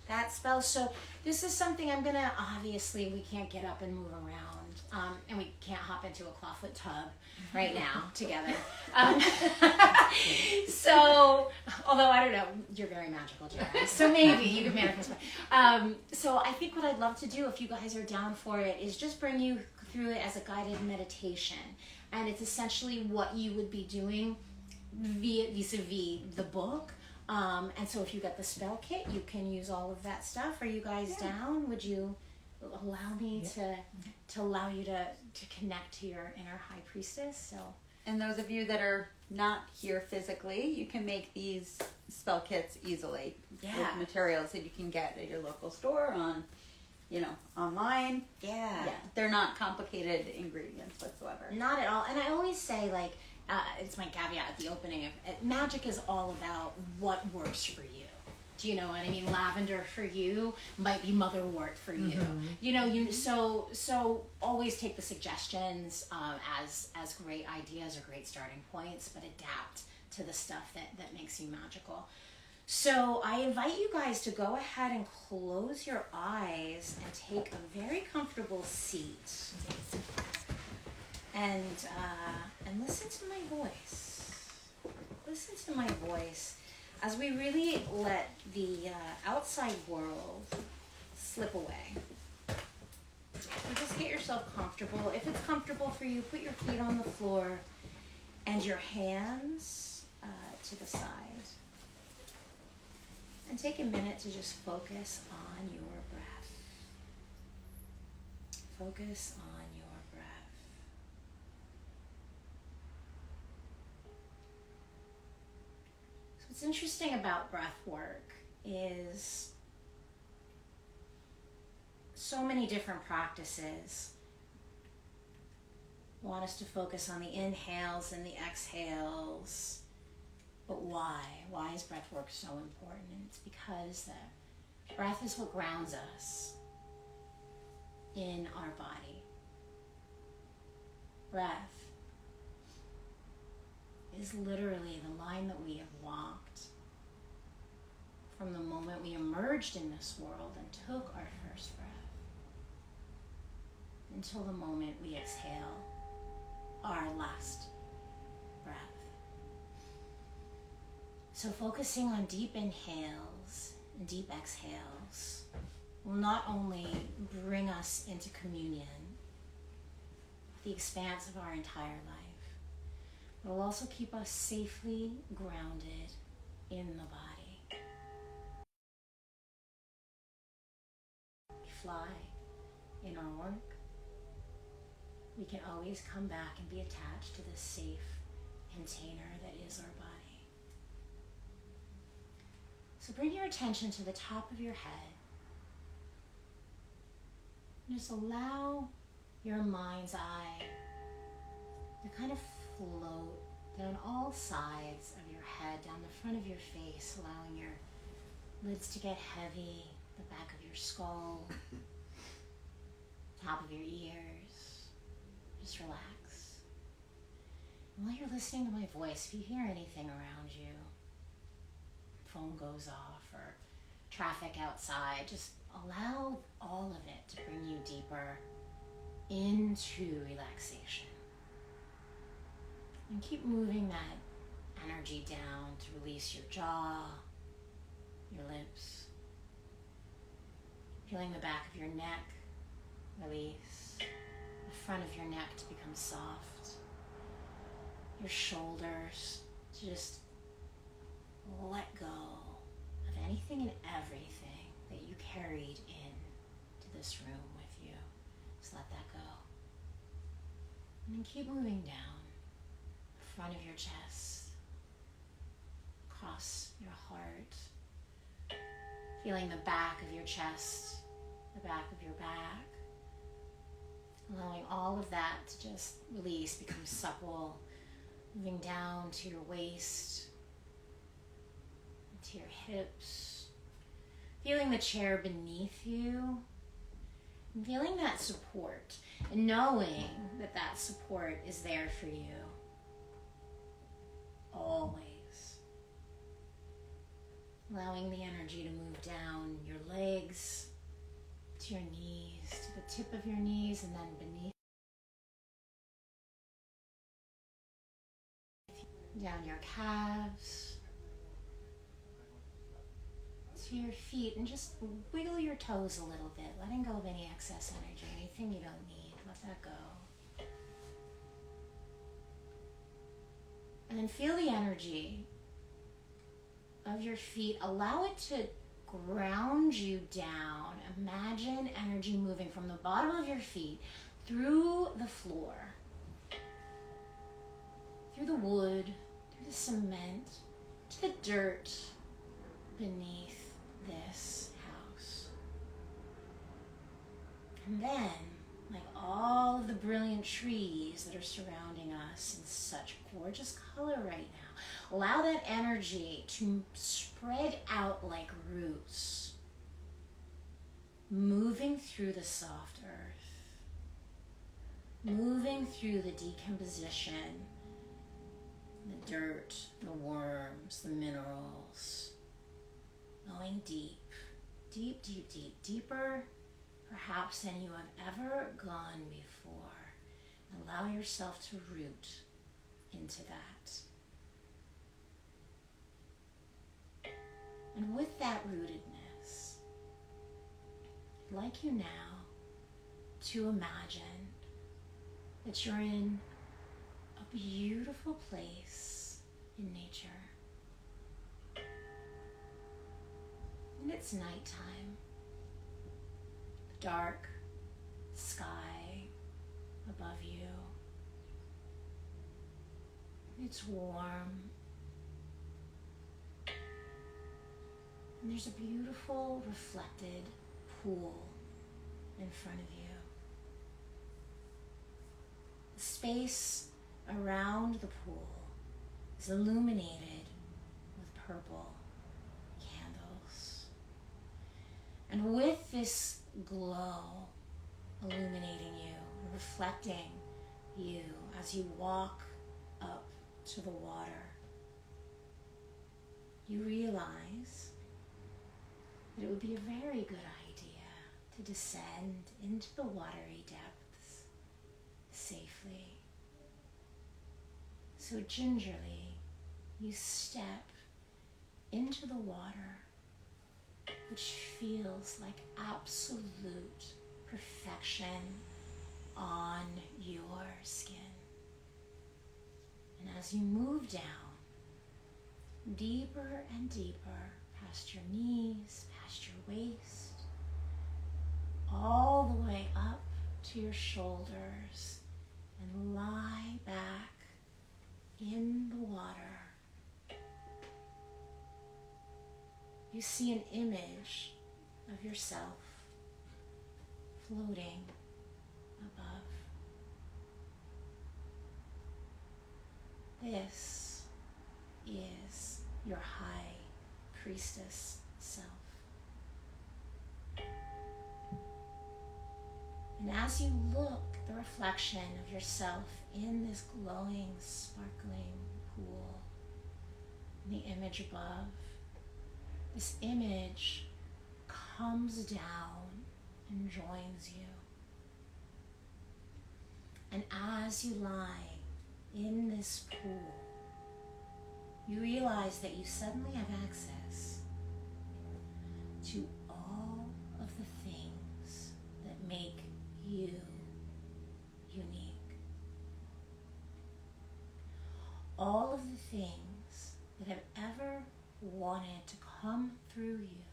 that spell? So this is something I'm gonna, obviously we can't get up and move around, and we can't hop into a clawfoot tub right now together. So, although I don't know, you're very magical, Jerry, so maybe you could manifest. So I think what I'd love to do, if you guys are down for it, is just bring you through it as a guided meditation. And it's essentially what you would be doing vis-a-vis the book. And so if you got the spell kit, you can use all of that stuff. Are you guys down? Would you allow me to allow you to connect to your inner high priestess? So, and those of you that are not here physically, you can make these spell kits easily with materials that you can get at your local store, online. Yeah, they're not complicated ingredients whatsoever. Not at all. And I always say, it's my caveat at the opening of magic is all about what works for you. Do you know what I mean? Lavender for you might be motherwort for you. Mm-hmm. So always take the suggestions as great ideas or great starting points, but adapt to the stuff that makes you magical. So I invite you guys to go ahead and close your eyes and take a very comfortable seat. And listen to my voice. Listen to my voice as we really let the outside world slip away. So just get yourself comfortable. If it's comfortable for you, put your feet on the floor and your hands to the side. And take a minute to just focus on your breath. Focus on your breath. So what's interesting about breath work is so many different practices want us to focus on the inhales and the exhales. But why? Why is breath work so important? And it's because the breath is what grounds us in our body. Breath is literally the line that we have walked from the moment we emerged in this world and took our first breath until the moment we exhale our last breath. So focusing on deep inhales and deep exhales will not only bring us into communion with the expanse of our entire life, but will also keep us safely grounded in the body. We fly in our work. We can always come back and be attached to this safe container that is our body. So bring your attention to the top of your head. And just allow your mind's eye to kind of float down all sides of your head, down the front of your face, allowing your lids to get heavy, the back of your skull, top of your ears. Just relax. And while you're listening to my voice, if you hear anything around you, phone phone goes off or traffic outside. Just allow all of it to bring you deeper into relaxation. And keep moving that energy down to release your jaw, your lips. Feeling the back of your neck release, the front of your neck to become soft, your shoulders to just let go of anything and everything that you carried in to this room with you. Just let that go. And then keep moving down the front of your chest, across your heart, feeling the back of your chest, the back of your back, allowing all of that to just release, become supple, moving down to your waist, to your hips, feeling the chair beneath you, and feeling that support, and knowing that that support is there for you, always. Allowing the energy to move down your legs, to your knees, to the tip of your knees, and then beneath, down your calves, to your feet, and just wiggle your toes a little bit, letting go of any excess energy, anything you don't need, let that go. And then feel the energy of your feet, allow it to ground you down. Imagine energy moving from the bottom of your feet through the floor, through the wood, through the cement, to the dirt beneath this house. And then, like all of the brilliant trees that are surrounding us in such gorgeous color right now, allow that energy to spread out like roots, moving through the soft earth, moving through the decomposition, the dirt, the worms, the minerals, going deep, deep, deep, deep, deeper perhaps than you have ever gone before. Allow yourself to root into that. And with that rootedness, I'd like you now to imagine that you're in a beautiful place in nature. And it's nighttime. The dark sky above you. It's warm. And there's a beautiful reflected pool in front of you. The space around the pool is illuminated with purple candles. And with this glow illuminating you, reflecting you as you walk up to the water, you realize that it would be a very good idea to descend into the watery depths safely. So gingerly, you step into the water, which feels like absolute perfection on your skin. And as you move down, deeper and deeper, past your knees, past your waist, all the way up to your shoulders, and lie back in the water, you see an image of yourself floating above. This is your high priestess self. And as you look at the reflection of yourself in this glowing, sparkling pool, in the image above, this image comes down and joins you. And as you lie in this pool, you realize that you suddenly have access to all of the things that make you unique. All of the things that have ever wanted to come through you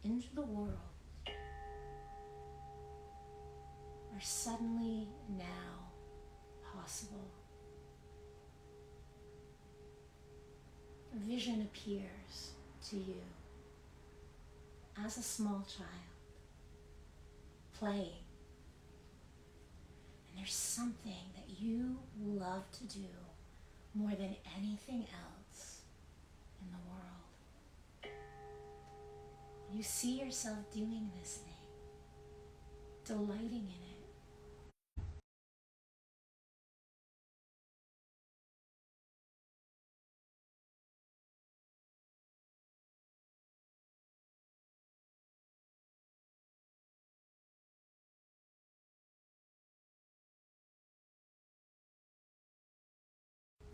into the world are suddenly now possible. A vision appears to you as a small child, playing. And there's something that you love to do more than anything else in the world. You see yourself doing this thing, delighting in it.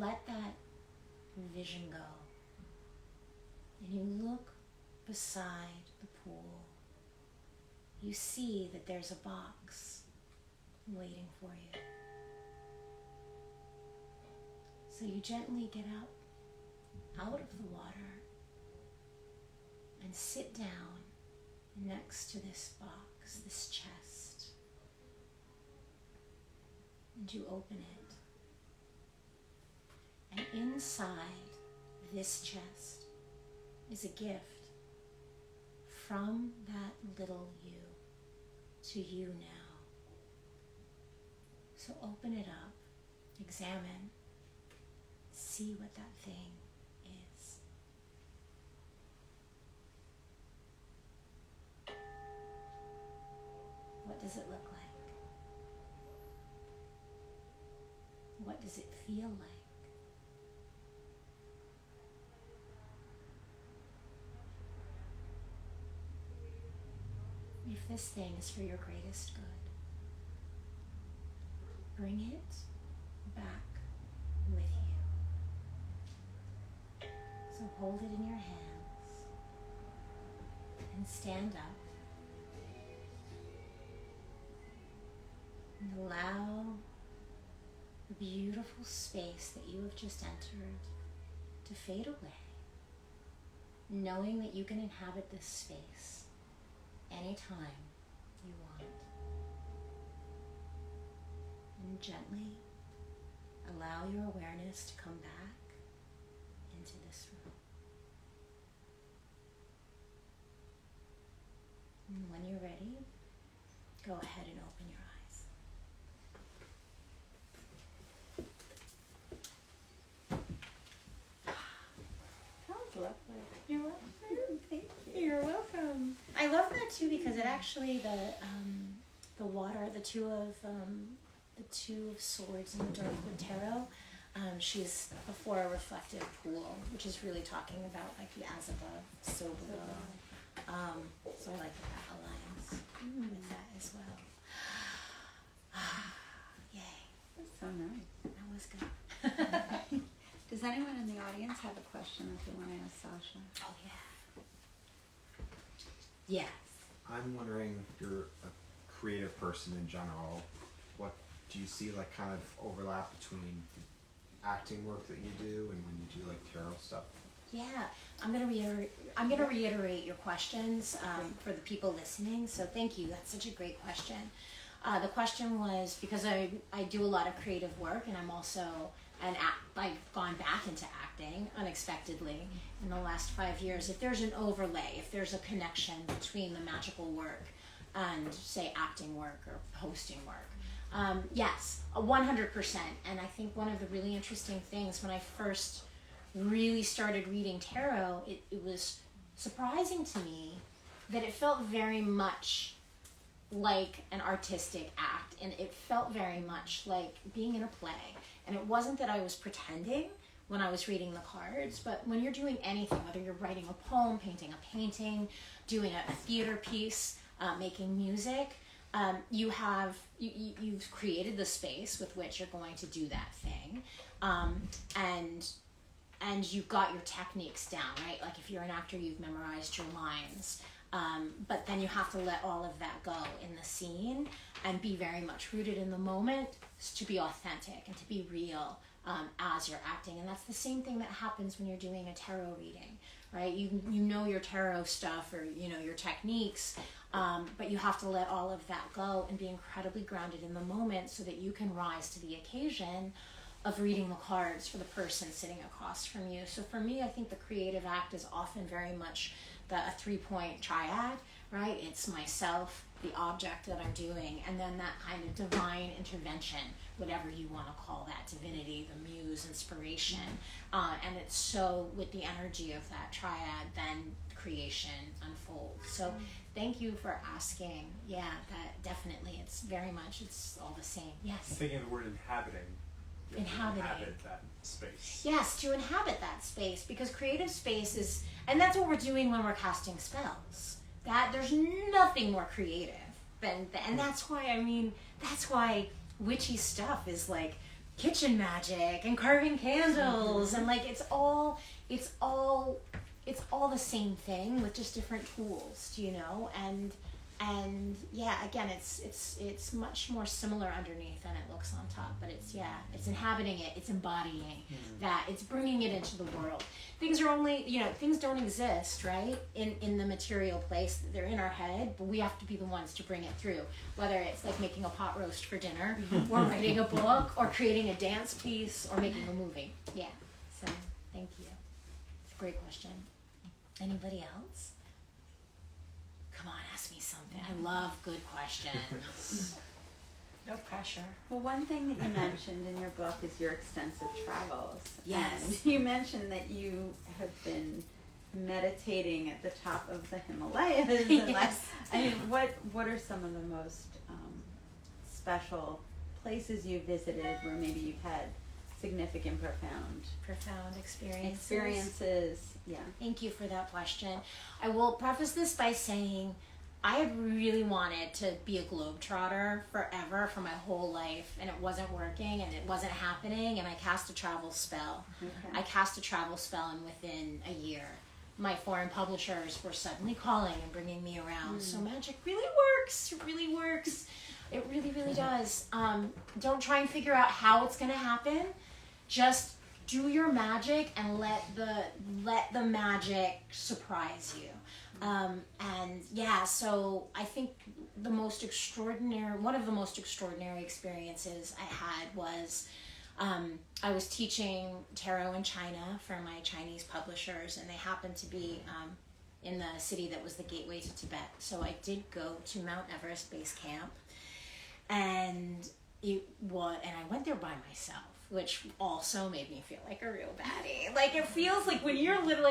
Let that vision go. And you look beside the pool. You see that there's a box waiting for you. So you gently get up out of the water and sit down next to this box, this chest. And you open it. And inside this chest is a gift from that little you to you now. So open it up, examine, see what that thing is. What does it look like? What does it feel like? If this thing is for your greatest good, bring it back with you. So hold it in your hands and stand up and allow the beautiful space that you have just entered to fade away, knowing that you can inhabit this space anytime you want. And gently allow your awareness to come back into this room. And when you're ready, go ahead and open your eyes. That was lovely. You're welcome. Thank you. You're welcome. I love that too because it actually the water, the two of swords in the Dark Wood Tarot. She's before a reflective pool, which is really talking about like the as above, so below. So I like that aligns with that as well. Yay! That's so nice. That was good. Does anyone in the audience have a question that they want to ask Sasha? Oh yeah. Yes. I'm wondering if you're a creative person in general. What do you see like kind of overlap between acting work that you do and when you do like tarot stuff? Yeah, I'm gonna reiterate your questions for the people listening. So thank you. That's such a great question. The question was because I do a lot of creative work and I'm also I've gone back into acting unexpectedly in the last 5 years. If there's an overlay, if there's a connection between the magical work and say acting work or hosting work, yes, 100%. And I think one of the really interesting things when I first really started reading tarot, it was surprising to me that it felt very much like an artistic act, and it felt very much like being in a play. And it wasn't that I was pretending, when I was reading the cards. But when you're doing anything, whether you're writing a poem, painting a painting, doing a theater piece, making music, you've created the space with which you're going to do that thing, and you've got your techniques down, right? Like if you're an actor, you've memorized your lines, but then you have to let all of that go in the scene and be very much rooted in the moment to be authentic and to be real as you're acting. And that's the same thing that happens when you're doing a tarot reading, right? You know your tarot stuff, or you know your techniques, but you have to let all of that go and be incredibly grounded in the moment so that you can rise to the occasion of reading the cards for the person sitting across from you. So for me, I think the creative act is often very much a 3-point triad, right? It's myself, the object that I'm doing, and then that kind of divine intervention, whatever you want to call that, divinity, the muse, inspiration. And it's so with the energy of that triad, then creation unfolds. So thank you for asking. Yeah, that definitely, it's very much, it's all the same. Yes? Thinking of the word inhabiting. Inhabiting. Inhabit that space. Yes, to inhabit that space, because creative space is, and that's what we're doing when we're casting spells. That there's nothing more creative than, and that's why witchy stuff is like kitchen magic and carving candles, and like it's all the same thing with just different tools, you know, and yeah, again, it's much more similar underneath than it looks on top, but it's inhabiting it, it's embodying that, it's bringing it into the world. Things are only, things don't exist, right, in the material place. They're in our head, but we have to be the ones to bring it through, whether it's like making a pot roast for dinner, or writing a book, or creating a dance piece, or making a movie. Yeah, so thank you. It's a great question. Anybody else? Come on, ask me something. I love good questions. No pressure. Well, one thing that you mentioned in your book is your extensive travels. Yes. And you mentioned that you have been meditating at the top of the Himalayas. And Yes. what are some of the most special places you visited where maybe you've had significant, profound experiences? Yeah. Thank you for that question. I will preface this by saying I had really wanted to be a globetrotter forever, for my whole life, and it wasn't working and it wasn't happening, and I cast a travel spell. Okay. I cast a travel spell, and within a year, my foreign publishers were suddenly calling and bringing me around. So magic really works. It really works. It really, really does. Don't try and figure out how it's going to happen. Just do your magic and let the magic surprise you. And yeah, so I think one of the most extraordinary experiences I had was I was teaching tarot in China for my Chinese publishers, and they happened to be in the city that was the gateway to Tibet. So I did go to Mount Everest Base Camp, and I went there by myself, which also made me feel like a real baddie. Like, it feels like when you're little,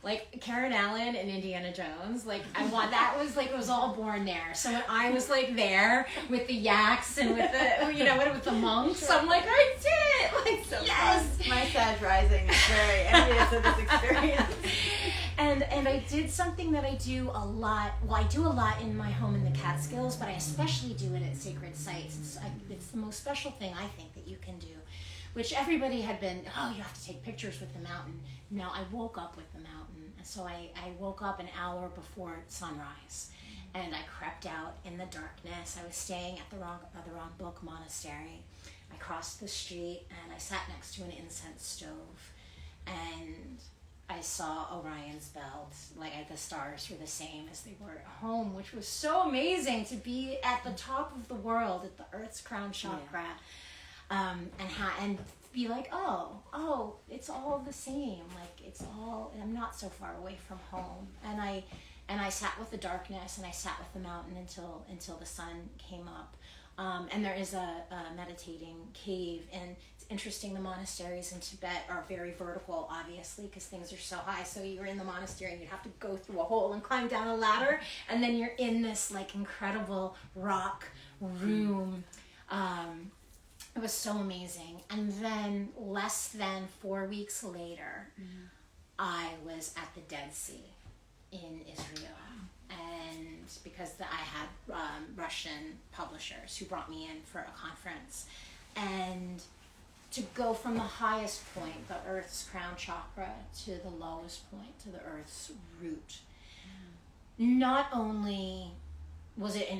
like Karen Allen and Indiana Jones, like that was like, it was all born there. So when I was like there with the yaks and with the, with the monks, I'm like, I did it! Like, so yes! Fun. My Sag rising is very envious of this experience. And I did something that I do a lot. Well, I do a lot in my home in the Catskills, but I especially do it at sacred sites. It's the most special thing, I think, that you can do, which everybody had been, you have to take pictures with the mountain. No, I woke up with the mountain. And so I woke up an hour before sunrise, and I crept out in the darkness. I was staying at the Wrong Book Monastery. I crossed the street, and I sat next to an incense stove, and I saw Orion's belt. Like, the stars were the same as they were at home, which was so amazing to be at the top of the world, at the Earth's crown chakra, and be like, oh, it's all the same. Like, it's all, I'm not so far away from home. And I sat with the darkness, and I sat with the mountain until the sun came up. And there is a meditating cave, and it's interesting, the monasteries in Tibet are very vertical, obviously, because things are so high. So you're in the monastery, and you have to go through a hole and climb down a ladder, and then you're in this like incredible rock room. It was so amazing. And then less than 4 weeks later, I was at the Dead Sea in Israel. And because I had Russian publishers who brought me in for a conference. And to go from the highest point, the Earth's crown chakra, to the lowest point, to the Earth's root. Not only was it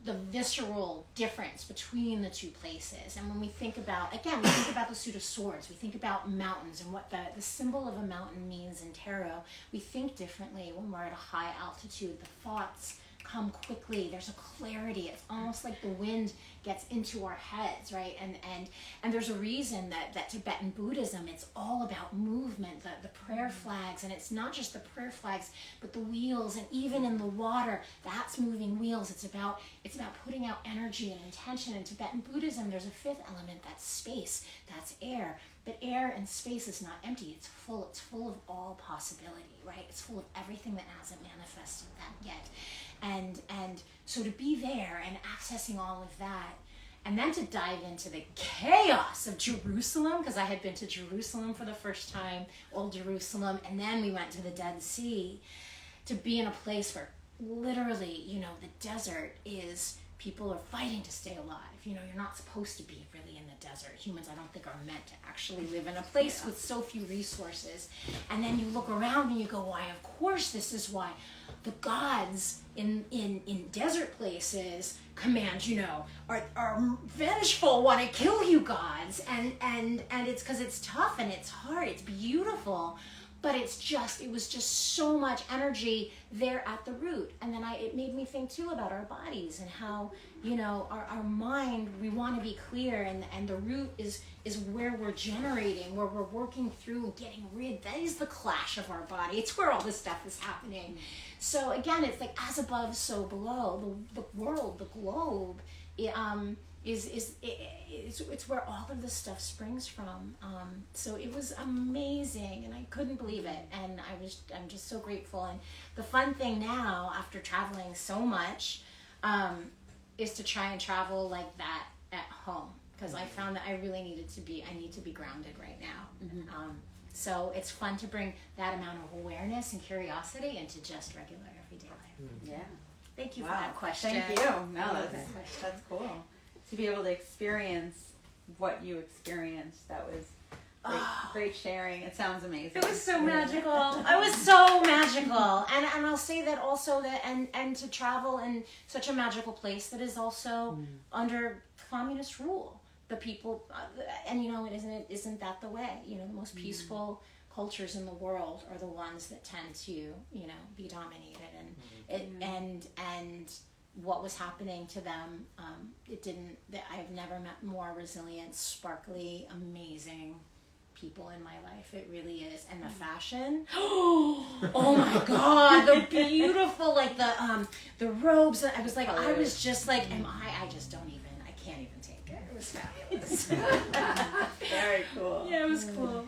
the visceral difference between the two places, and when we think about, again, we think about the Suit of Swords, we think about mountains and what the symbol of a mountain means in tarot, we think differently when we're at a high altitude. The thoughts come quickly. There's a clarity. It's almost like the wind gets into our heads, right? And there's a reason that Tibetan Buddhism, it's all about movement, the prayer flags, and it's not just the prayer flags, but the wheels, and even in the water, that's moving wheels. It's about putting out energy and intention. In Tibetan Buddhism, there's a fifth element, that's space, that's air. But air and space is not empty. It's full of all possibility, right? It's full of everything that hasn't manifested that yet. And so to be there and accessing all of that, and then to dive into the chaos of Jerusalem, because I had been to Jerusalem for the first time, Old Jerusalem, and then we went to the Dead Sea, to be in a place where literally, the desert is, people are fighting to stay alive. You're not supposed to be really in the desert. Humans, I don't think, are meant to actually live in a place with so few resources. And then you look around and you go, why, of course this is why the gods in desert places command, are vengeful, want to kill you gods. And it's because it's tough and it's hard, it's beautiful. But it was just so much energy there at the root. And then it made me think too about our bodies and how, our mind, we want to be clear, and the root is where we're generating, where we're working through and getting rid. That is the clash of our body. It's where all this stuff is happening. So again, it's like as above, so below. The world, the globe, it's where all of this stuff springs from. So it was amazing, and I couldn't believe it, and I'm just so grateful. And the fun thing now, after traveling so much, is to try and travel like that at home, because I found that I really need to be grounded right now. So it's fun to bring that amount of awareness and curiosity into just regular everyday life. Yeah. Thank you for that question. Thank you. No, that's cool. To be able to experience what you experienced, that was great sharing. It sounds amazing. It was so magical. It was so magical. And I'll say that also, that and to travel in such a magical place that is also under communist rule. The people, and it isn't that the way? The most peaceful cultures in the world are the ones that tend to, be dominated, and what was happening to them, I've never met more resilient, sparkly, amazing people in my life. It really is. And the fashion, oh my God, the beautiful, like the robes. I was just like, I just don't even, I can't even take it. It was fabulous. Very cool. Yeah, it was cool.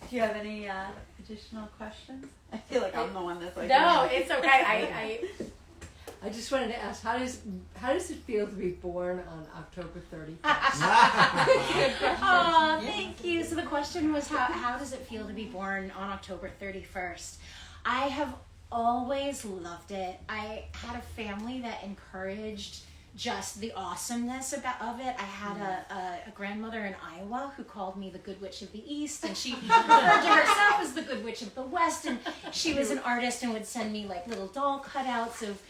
Do you have any additional questions? I feel like I'm the one that's like, no, it's okay. I just wanted to ask, how does it feel to be born on October 31st? Oh, thank you. So the question was, how does it feel to be born on October 31st? I have always loved it. I had a family that encouraged just the awesomeness of it. I had a grandmother in Iowa who called me the Good Witch of the East, and she referred to herself as the Good Witch of the West, and she was an artist and would send me like little doll cutouts of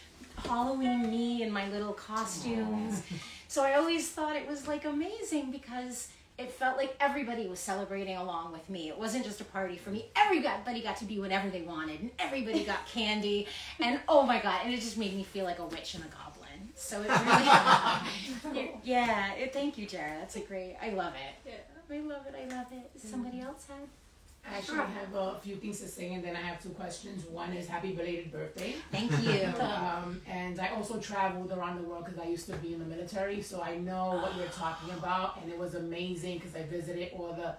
Halloween me in my little costumes. So I always thought it was like amazing, because it felt like everybody was celebrating along with me. It wasn't just a party for me. Everybody got to be whatever they wanted, and everybody got candy, and oh my God, and it just made me feel like a witch and a goblin. So it really, thank you, Jared. That's I love it. Yeah, I love it. Somebody else have? Actually, I have a few things to say, and then I have two questions. One is happy belated birthday. Thank you. And I also traveled around the world because I used to be in the military, so I know what you're talking about, and it was amazing because I visited all the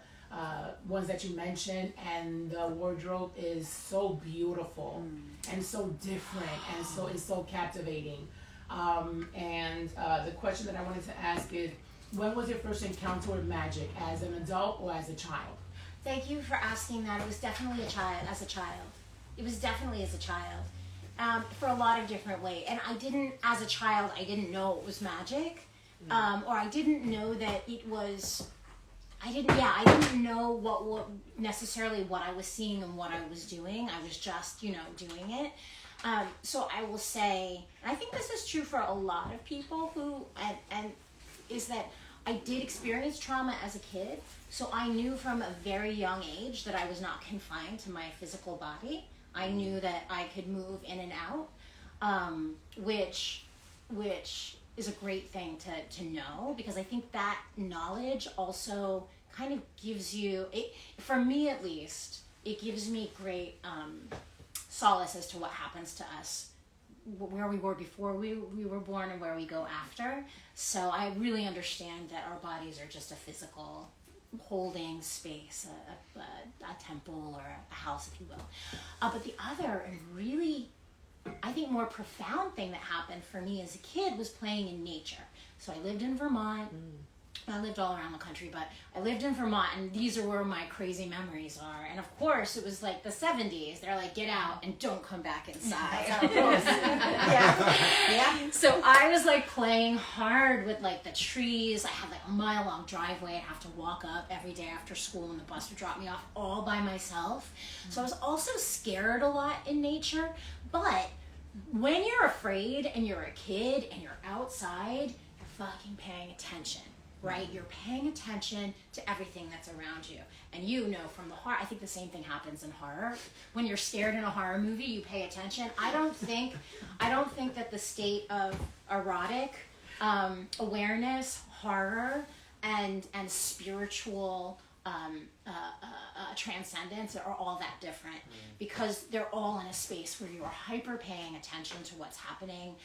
ones that you mentioned, and the wardrobe is so beautiful and so different, and so it's so captivating. And the question that I wanted to ask is, when was your first encounter with magic, as an adult or as a child? Thank you for asking that. It was definitely as a child. It was definitely as a child, for a lot of different ways. And as a child, I didn't know it was magic, or I didn't know that it was. I didn't know what necessarily what I was seeing and what I was doing. I was just, doing it. So I will say, and I think this is true for a lot of people who, and is that I did experience trauma as a kid. So I knew from a very young age that I was not confined to my physical body. I knew that I could move in and out, which is a great thing to know, because I think that knowledge also kind of gives you, for me at least, it gives me great solace as to what happens to us, where we were before we were born and where we go after. So I really understand that our bodies are just a physical holding space, a temple or a house, if you will. But the other and really, I think, more profound thing that happened for me as a kid was playing in nature. So I lived in Vermont. I lived all around the country, but I lived in Vermont, and these are where my crazy memories are. And of course, it was like the 70s. They're like, get out and don't come back inside. Yeah. So I was like playing hard with like the trees. I had like a mile-long driveway. I'd have to walk up every day after school, and the bus would drop me off all by myself. So I was also scared a lot in nature. But when you're afraid and you're a kid and you're outside, you're fucking paying attention. Right? You're paying attention to everything that's around you. And from the horror, I think the same thing happens in horror. When you're scared in a horror movie, you pay attention. I don't think that the state of erotic awareness, horror, and spiritual transcendence are all that different, because they're all in a space where you're hyper paying attention to what's happening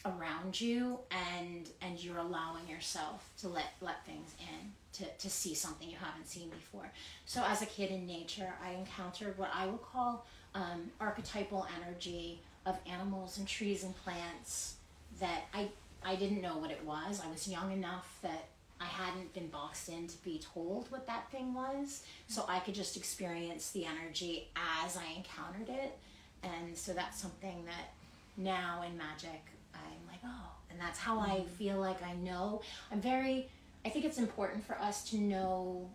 around you, and you're allowing yourself to let things in, to see something you haven't seen before. So as a kid in nature, I encountered what I would call archetypal energy of animals and trees and plants that I didn't know what it was. I was young enough that I hadn't been boxed in to be told what that thing was, so I could just experience the energy as I encountered it. And so that's something that now in magic, I'm like, oh, and that's how I feel like I know. I think it's important for us to know,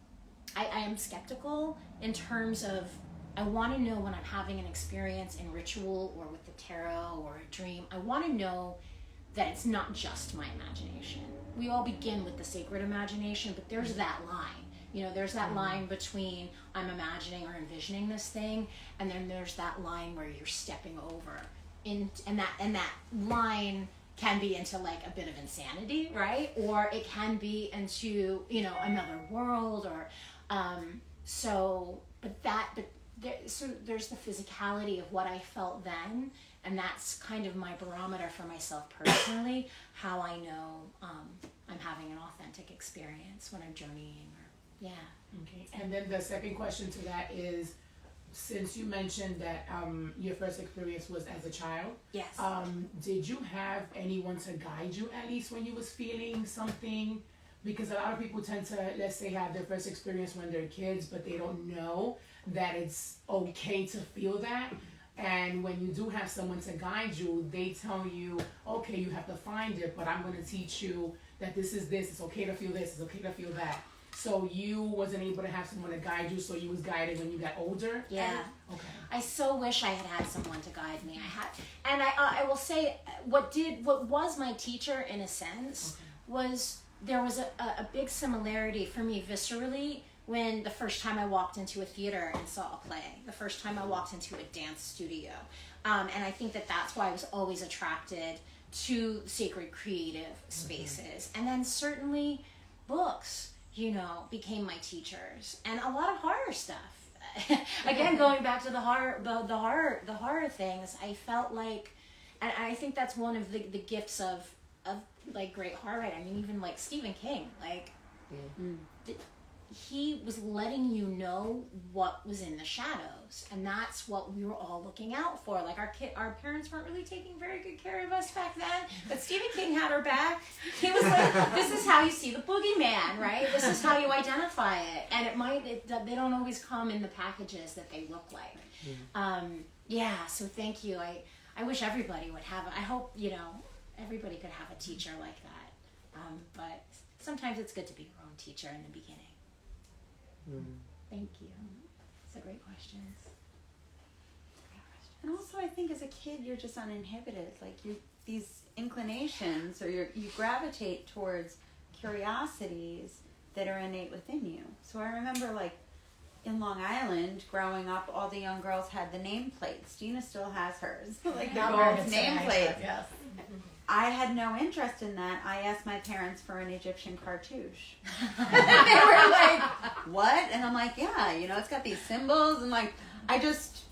I am skeptical in terms of, I want to know when I'm having an experience in ritual or with the tarot or a dream, I want to know that it's not just my imagination. We all begin with the sacred imagination, but there's that line. There's that line between I'm imagining or envisioning this thing, and then there's that line where you're stepping over. And that line can be into like a bit of insanity, right? Or it can be into another world, or so there's the physicality of what I felt then, and that's kind of my barometer for myself personally, how I know I'm having an authentic experience when I'm journeying. Okay. And then the second question to that is, since you mentioned that your first experience was as a child, Yes. Did you have anyone to guide you, at least when you was feeling something? Because a lot of people tend to, let's say, have their first experience when they're kids, but they don't know that it's okay to feel that. And when you do have someone to guide you, they tell you, okay, you have to find it, but I'm going to teach you that this is this, it's okay to feel this, it's okay to feel that. So you wasn't able to have someone to guide you, so you was guided when you got older? Yeah. Okay. I so wish I had someone to guide me. I will say, what was my teacher in a sense, was there was a big similarity for me viscerally when the first time I walked into a theater and saw a play, the first time I walked into a dance studio. And I think that's why I was always attracted to sacred creative spaces. And then certainly books, became my teachers, and a lot of horror stuff. Again, going back to the horror things, I felt like, and I think that's one of the gifts of like great horror writing. I mean, even like Stephen King, like he was letting you know what was in the shadows, and that's what we were all looking out for. Like our parents weren't really taking very good care of us back then, but Stephen King had our back. He was like, "This is how you see the boogeyman, right? This is how you identify it." And they don't always come in the packages that they look like. Yeah. So thank you. I wish everybody would have. I hope everybody could have a teacher like that. But sometimes it's good to be your own teacher in the beginning. Thank you. It's a great question. And also, I think as a kid, you're just uninhibited. Like these inclinations, or you gravitate towards curiosities that are innate within you. So I remember, like in Long Island, growing up, all the young girls had the nameplates. Gina still has hers, like the girls' nameplates. Yes. I had no interest in that. I asked my parents for an Egyptian cartouche. They were like, "What?" And I'm like, "Yeah, it's got these symbols." And like, I just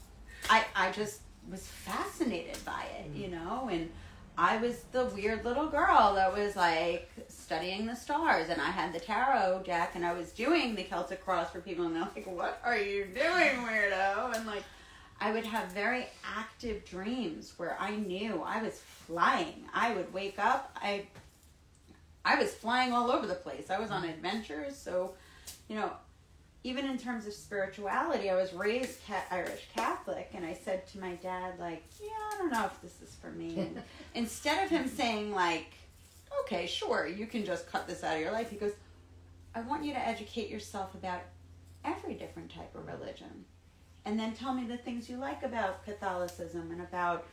was fascinated by it, and I was the weird little girl that was like studying the stars, and I had the tarot deck, and I was doing the Celtic cross for people, and they're like, "What are you doing, weirdo?" And like, I would have very active dreams where I knew I was flying. I would wake up, I was flying all over the place. I was on adventures. So, even in terms of spirituality, I was raised Irish Catholic, and I said to my dad, like, "Yeah, I don't know if this is for me." And instead of him saying, like, "Okay, sure, you can just cut this out of your life," he goes, "I want you to educate yourself about every different type of religion. And then tell me the things you like about Catholicism and about,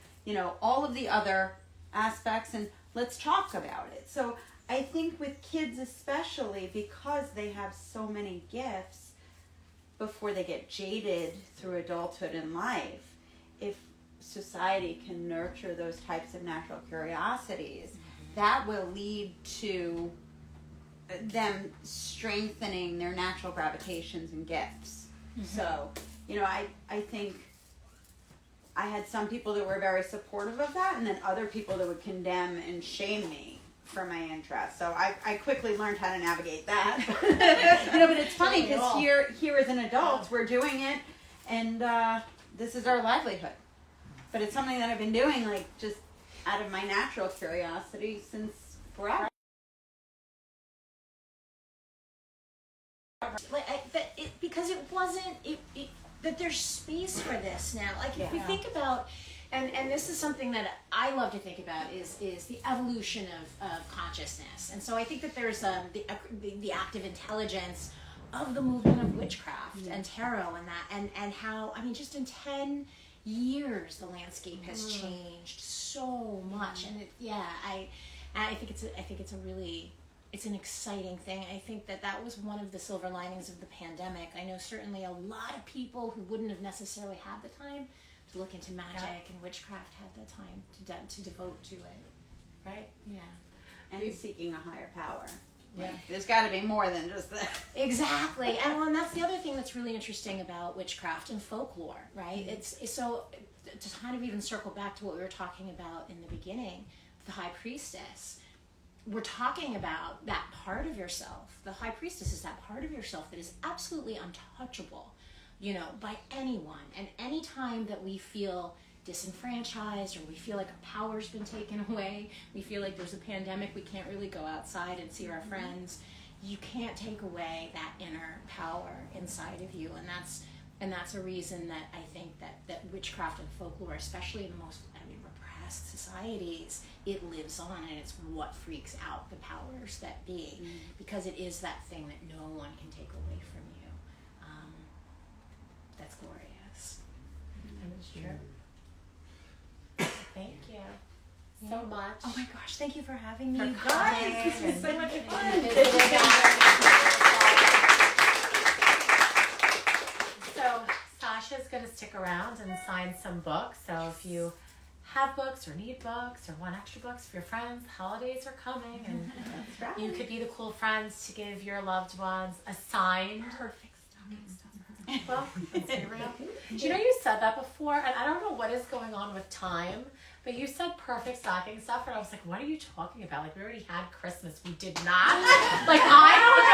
all of the other aspects, and let's talk about it." So I think with kids especially, because they have so many gifts before they get jaded through adulthood and life, if society can nurture those types of natural curiosities, that will lead to them strengthening their natural gravitations and gifts. So, I think I had some people that were very supportive of that, and then other people that would condemn and shame me for my interest. So I quickly learned how to navigate that. But it's funny because here as an adult, we're doing it, and this is our livelihood. But it's something that I've been doing, like, just out of my natural curiosity since forever. Because it wasn't that there's space for this now. Like if we think about, and this is something that I love to think about is the evolution of consciousness. And so I think that there's the active intelligence of the movement of witchcraft and tarot and that and how, just in 10 years the landscape has changed so much. And I think it's an exciting thing. I think that was one of the silver linings of the pandemic. I know certainly a lot of people who wouldn't have necessarily had the time to look into magic and witchcraft had the time to devote to it. Right? Yeah. And seeking a higher power. Yeah. There's got to be more than just that. Exactly. And that's the other thing that's really interesting about witchcraft and folklore, right? It's so, to kind of even circle back to what we were talking about in the beginning, the high priestess. We're talking about that part of yourself. The high priestess is that part of yourself that is absolutely untouchable, by anyone. And any time that we feel disenfranchised, or we feel like our power's been taken away, we feel like there's a pandemic, we can't really go outside and see our friends, you can't take away that inner power inside of you. And that's a reason that I think that witchcraft and folklore, especially in the most repressed societies, it lives on, and it's what freaks out the powers that be, because it is that thing that no one can take away from you. That's glorious. That is true. Thank you so much. Oh my gosh, thank you for having me. For You coming. guys, this was so much fun. So Sasha's going to stick around and sign some books. So if you have books or need books or want extra books for your friends, holidays are coming, and That's right. you could be the cool friends to give your loved ones a signed perfect stocking stuffer book. Let's be real. Do you know you said that before? And I don't know what is going on with time, but you said perfect stocking stuffer, and I was like, what are you talking about? Like, we already had Christmas. We did not. Like, I don't